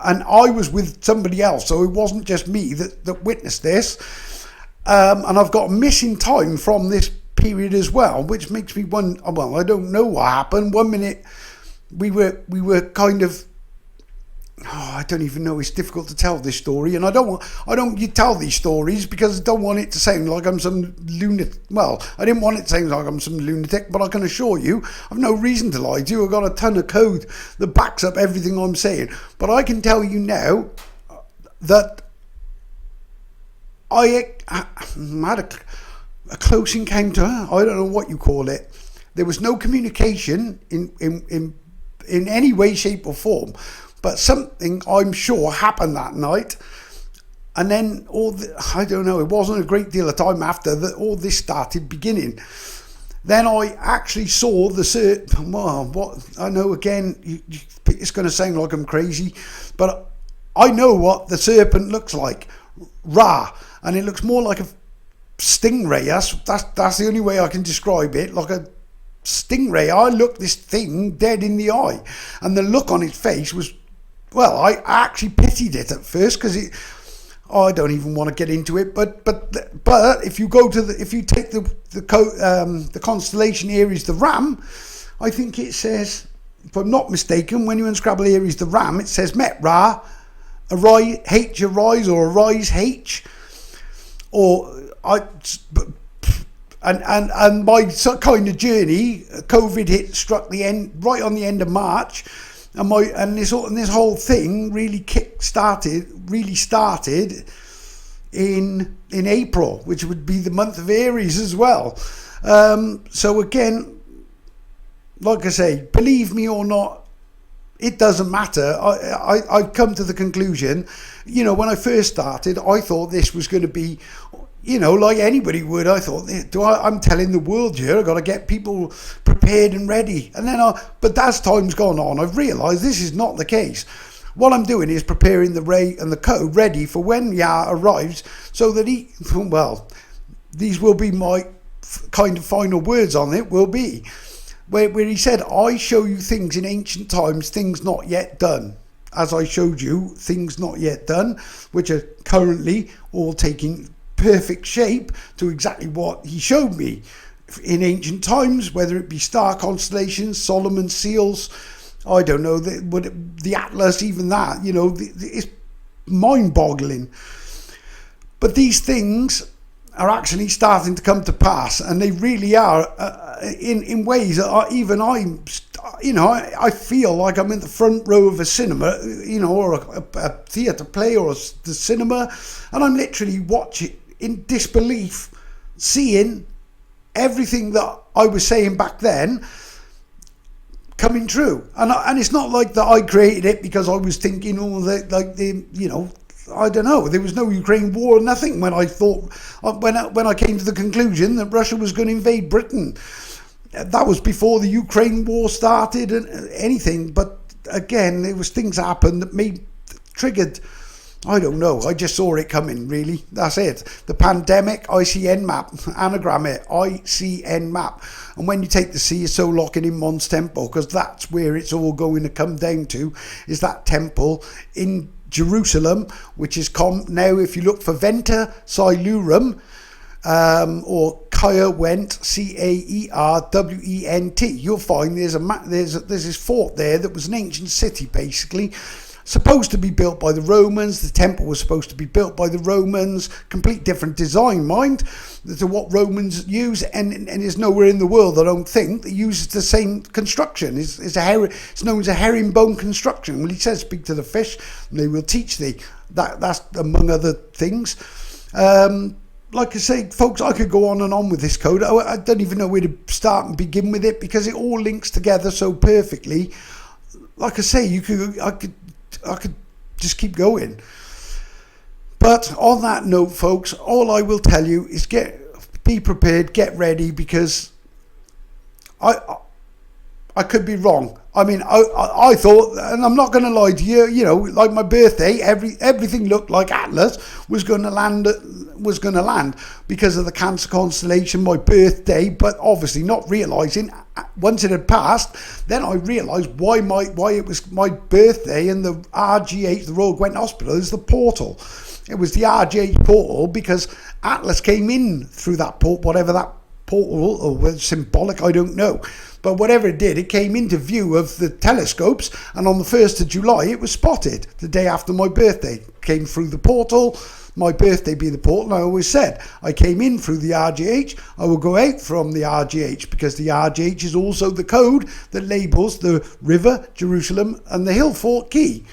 and I was with somebody else, so it wasn't just me that witnessed this, and I've got a missing time from this period as well, which makes me wonder, well, I don't know what happened. 1 minute we were kind of, I don't even know, it's difficult to tell this story, and I don't you tell these stories because I don't want it to sound like I'm some lunatic. Well, I didn't want it to sound like I'm some lunatic, but I can assure you I've no reason to lie to you. I've got a ton of code that backs up everything I'm saying. But I can tell you now that I had a close encounter. I don't know what you call it. There was no communication in any way, shape or form. But something, I'm sure, happened that night. And then I don't know, it wasn't a great deal of time after that all this started beginning. Then I actually saw what I know, again, it's going to sound like I'm crazy, but I know what the serpent looks like. Ra. And it looks more like a stingray. That's the only way I can describe it. Like a stingray. I looked this thing dead in the eye. And the look on its face was, well, I actually pitied it at first because I don't even want to get into it. But if you go to if you take the constellation Aries the Ram, I think it says, if I'm not mistaken, when you unscrabble Aries the Ram, it says Met Ra, H arise or arise H, and my kind of journey, COVID struck the end right on the end of March. And this whole thing really started in April, which would be the month of Aries as well. So again, like I say, believe me or not, it doesn't matter. I've come to the conclusion, when I first started, I thought this was going to be, like anybody would. I thought, I'm telling the world here, I've got to get people prepared and ready. And then, but as time's gone on, I've realised this is not the case. What I'm doing is preparing the ray and the code ready for when Yah arrives, so that these will be my kind of final words on it, will be where he said, I show you things in ancient times, things not yet done. As I showed you, things not yet done, which are currently all taking perfect shape to exactly what he showed me in ancient times, whether it be star constellations, Solomon's seals, I don't know, the Atlas, even that, it's mind-boggling. But these things are actually starting to come to pass, and they really are in ways that even I feel like I'm in the front row of a cinema, or a theatre play or the cinema, and I'm literally watching in disbelief, seeing everything that I was saying back then coming true. And it's not like that I created it because I was thinking, I don't know, there was no Ukraine war or nothing when I thought, when I came to the conclusion that Russia was going to invade Britain. That was before the Ukraine war started and anything. But again, there was things happened that triggered, I don't know, I just saw it coming, really. That's it. The pandemic, ICN map, anagram it, ICN map. And when you take the C, you're so locking in Mons Temple, because that's where it's all going to come down to, is that temple in Jerusalem, which is now, if you look for Venta Silurum, or Caerwent, Caerwent, you'll find there's this fort there that was an ancient city, basically, supposed to be built by the Romans. The temple was supposed to be built by the Romans, complete different design, mind, to what Romans use, and there's nowhere in the world, I don't think, that uses the same construction. It's known as a herringbone construction. Well, he says, speak to the fish and they will teach thee. That's among other things. Like I say, folks, I could go on and on with this code. I don't even know where to start and begin with it, because it all links together so perfectly. Like I say, I could just keep going. But on that note, folks, all I will tell you is be prepared, get ready, because I could be wrong. I mean, I thought, and I'm not going to lie to you, like my birthday, everything looked like Atlas was going to land was going to land because of the Cancer constellation, my birthday, but obviously not realising once it had passed, then I realised why it was my birthday, and the RGH, the Royal Gwent Hospital, is the portal. It was the RGH portal because Atlas came in through that port, whatever that portal, or was symbolic, I don't know. But whatever it did, it came into view of the telescopes, and on the 1st of July, it was spotted the day after my birthday. Came through the portal, my birthday being the portal, and I always said, I came in through the RGH, I will go out from the RGH, because the RGH is also the code that labels the river, Jerusalem, and the hill fort key.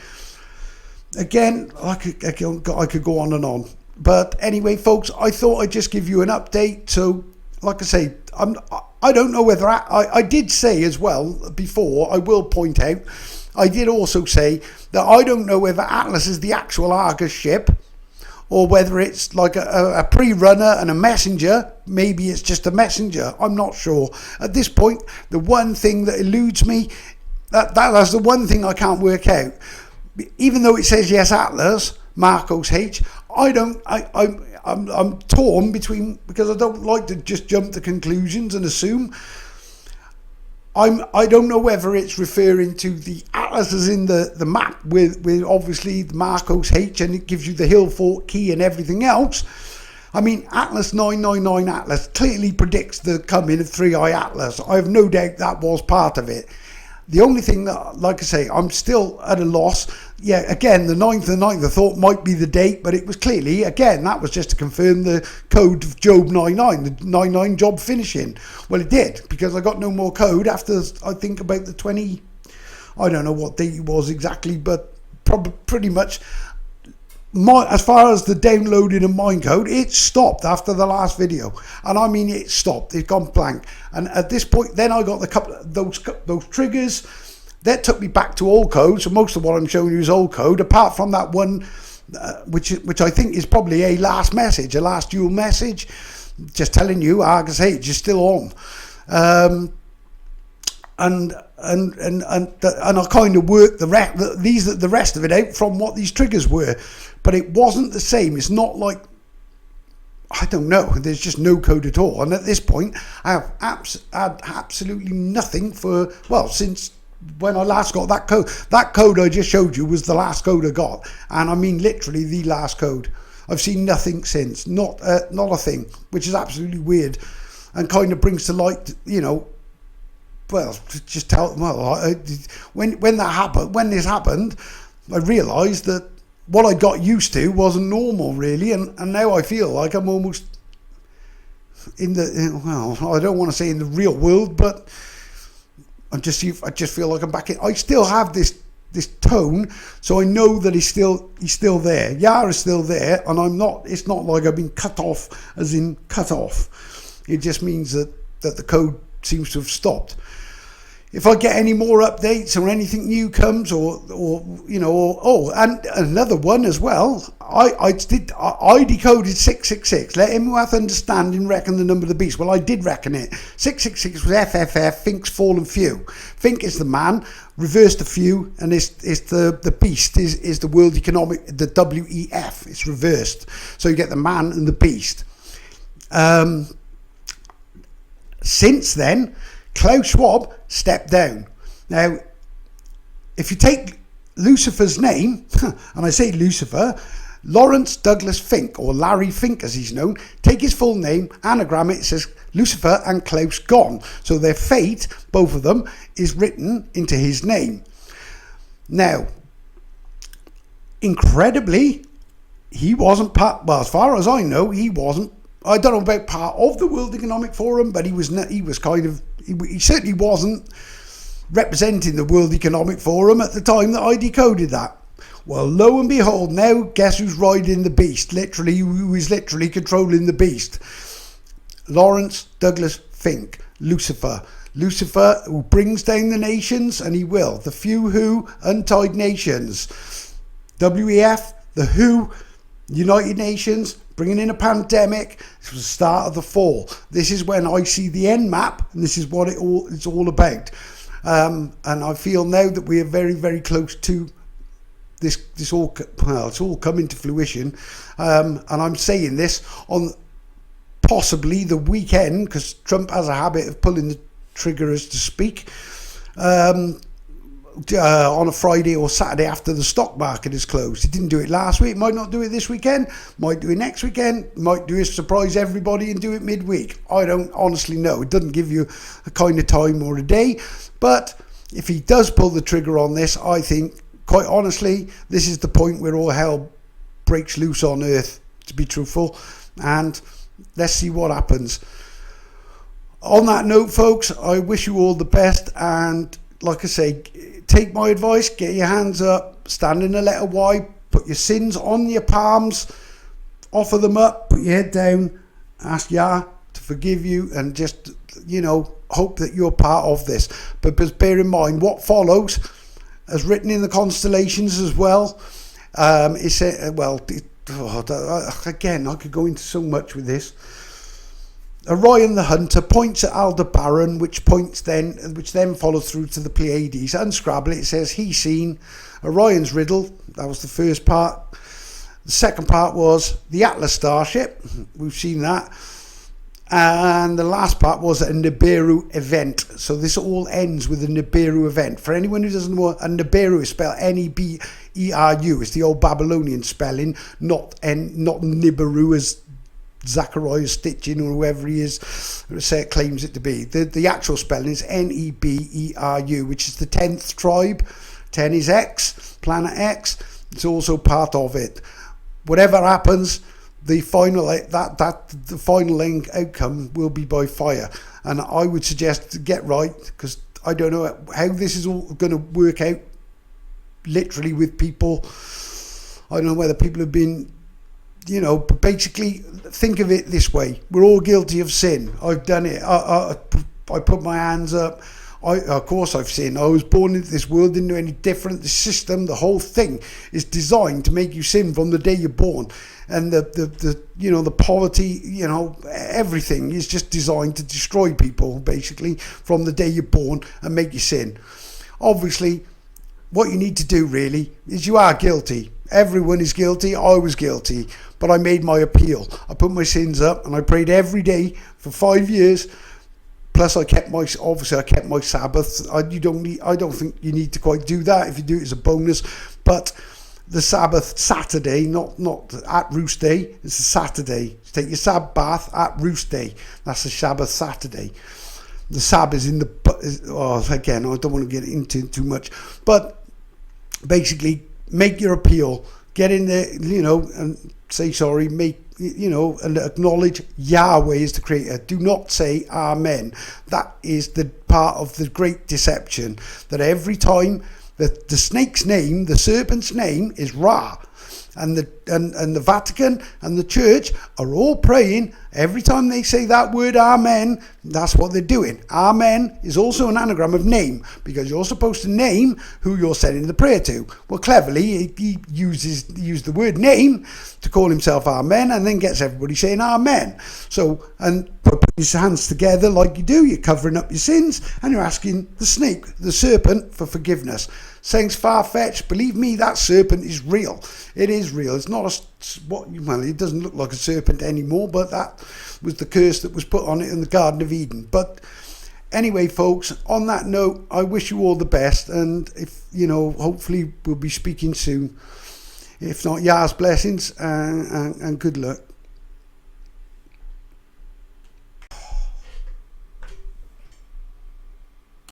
Again, I could go on and on. But anyway, folks, I thought I'd just give you an update. So, like I say, I don't know whether I did say as well before, I will point out, I did also say that I don't know whether Atlas is the actual Argus ship, or whether it's like a pre-runner and a messenger. Maybe it's just a messenger. I'm not sure. At this point, the one thing that eludes me, that's the one thing I can't work out. Even though it says yes, Atlas, Marcos H, I'm torn between, because I don't like to just jump to conclusions and assume. I don't know whether it's referring to the Atlas as in the map with obviously the Marcos H, and it gives you the hill fort key and everything else. I mean, Atlas 999 Atlas clearly predicts the coming of 3i Atlas. I have no doubt that was part of it. The only thing that, like I say, I'm still at a loss. Yeah, again, the 9th of the 9th I thought might be the date, but it was clearly, again, that was just to confirm the code of Job 99, the 99 job finishing. Well, it did, because I got no more code after, I think, about the 20, I don't know what date it was exactly, but pretty much, as far as the downloading of Minecode, it stopped after the last video, and I mean it stopped. It's gone blank. And at this point, then I got the couple of those triggers that took me back to old code. So most of what I'm showing you is old code, apart from that one, which I think is probably a last dual message, just telling you Argus H is still on. And I kind of worked the rest of it out from what these triggers were, but it wasn't the same. It's not like, I don't know, there's just no code at all. And at this point, I have had absolutely nothing for, well, since when I last got that code. That code I just showed you was the last code I got, and I mean literally the last code. I've seen nothing since, not a thing, which is absolutely weird, and kind of brings to light, you know, well, just tell, well, when this happened, I realised that what I got used to wasn't normal, really, and now I feel like I'm almost in the, well, I don't want to say in the real world, but I just feel like I'm back in. I still have this tone, so I know that he's still there. Yar is still there, and I'm not. It's not like I've been cut off, as in cut off. It just means that the code seems to have stopped. If I get any more updates or anything new comes, or you know, and another one as well, I decoded 666. Let him who hath understanding reckon the number of the beast. Well, I did reckon it. 666 was FFF, Fink's fallen few. Fink is the man, reversed the few, and it's the beast is the world economic, the WEF. It's reversed, so you get the man and the beast. Since then, Klaus Schwab stepped down. Now, if you take Lucifer's name, and I say Lucifer, Lawrence Douglas Fink, or Larry Fink as he's known, take his full name, anagram it says Lucifer and Klaus gone. So their fate, both of them, is written into his name. Now, incredibly, he wasn't part, well, as far as I know, he wasn't, I don't know about part of the World Economic Forum, but he certainly wasn't representing the World Economic Forum at the time that I decoded that. Well, lo and behold, now guess who's riding the beast? Literally, who is literally controlling the beast? Lawrence Douglas Fink, Lucifer. Lucifer, who brings down the nations, and he will. The few who, untied nations. WEF, the WHO, United Nations, bringing in a pandemic. This was the start of the fall. This is when I see the end map, and this is what it's all about. And I feel now that we are very, very close to this all, well, it's all coming to fruition, and I'm saying this on possibly the weekend, because Trump has a habit of pulling the trigger, as to speak, on a Friday or Saturday after the stock market is closed. He didn't do it last week, might not do it this weekend, might do it next weekend, might do it, surprise everybody and do it midweek. I don't honestly know. It doesn't give you a kind of time or a day, but if he does pull the trigger on this, I think, quite honestly, this is the point where all hell breaks loose on earth, to be truthful, and let's see what happens. On that note, folks, I wish you all the best, and like I say, take my advice, get your hands up, stand in the letter Y, put your sins on your palms, offer them up, put your head down, ask Yah to forgive you, and just, hope that you're part of this. But just bear in mind, what follows, as written in the constellations as well, again, I could go into so much with this. Orion the Hunter points at Aldebaran, which then follows through to the Pleiades. Unscrabble it, says he seen Orion's riddle. That was the first part. The second part was the Atlas starship. We've seen that. And the last part was a Nibiru event. So this all ends with a Nibiru event. For anyone who doesn't know, a Nibiru is spelled N-E-B-E-R-U. It's the old Babylonian spelling, not Nibiru as Zachariah Stitchin or whoever he is claims it to be. The actual spelling is N-E-B-E-R-U, which is the 10th tribe. 10 is X, planet X. It's also part of it. Whatever happens, the final outcome will be by fire, and I would suggest to get right, because I don't know how this is all going to work out literally with people. I don't know whether people have been, but basically think of it this way: we're all guilty of sin. I've done it. I put my hands up. Of course I've sinned. I was born into this world, didn't know any different. The system, the whole thing is designed to make you sin from the day you're born. And the poverty, everything is just designed to destroy people, basically, from the day you're born and make you sin. Obviously, what you need to do really is, you are guilty. Everyone is guilty. I was guilty, but I made my appeal. I put my sins up and I prayed every day for 5 years. Plus, I kept my Sabbath. I don't think you need to quite do that. If you do it as a bonus, but the Sabbath Saturday, not at Roost Day. It's a Saturday. Take your Sabbath bath at Roost Day. That's the Sabbath Saturday. The Sabbath is in the. Again, I don't want to get into too much, but basically, make your appeal. Get in there, and say sorry. And acknowledge Yahweh is the creator. Do not say amen. That is the part of the great deception, that every time that the snake's name, the serpent's name, is Ra, and the Vatican and the church are all praying. Every time they say that word amen, that's what they're doing. Amen is also an anagram of name, because you're supposed to name who you're sending the prayer to. Well, cleverly, he used the word name to call himself amen, and then gets everybody saying amen. So, and put your hands together like you do, you're covering up your sins, and you're asking the snake, the serpent, for forgiveness. Sounds far-fetched. Believe me, that serpent is real. It is real. It's not it doesn't look like a serpent anymore, but that was the curse that was put on it in the Garden of Eden. But anyway, folks, on that note, I wish you all the best, and if hopefully we'll be speaking soon. If not, Yah's blessings and good luck.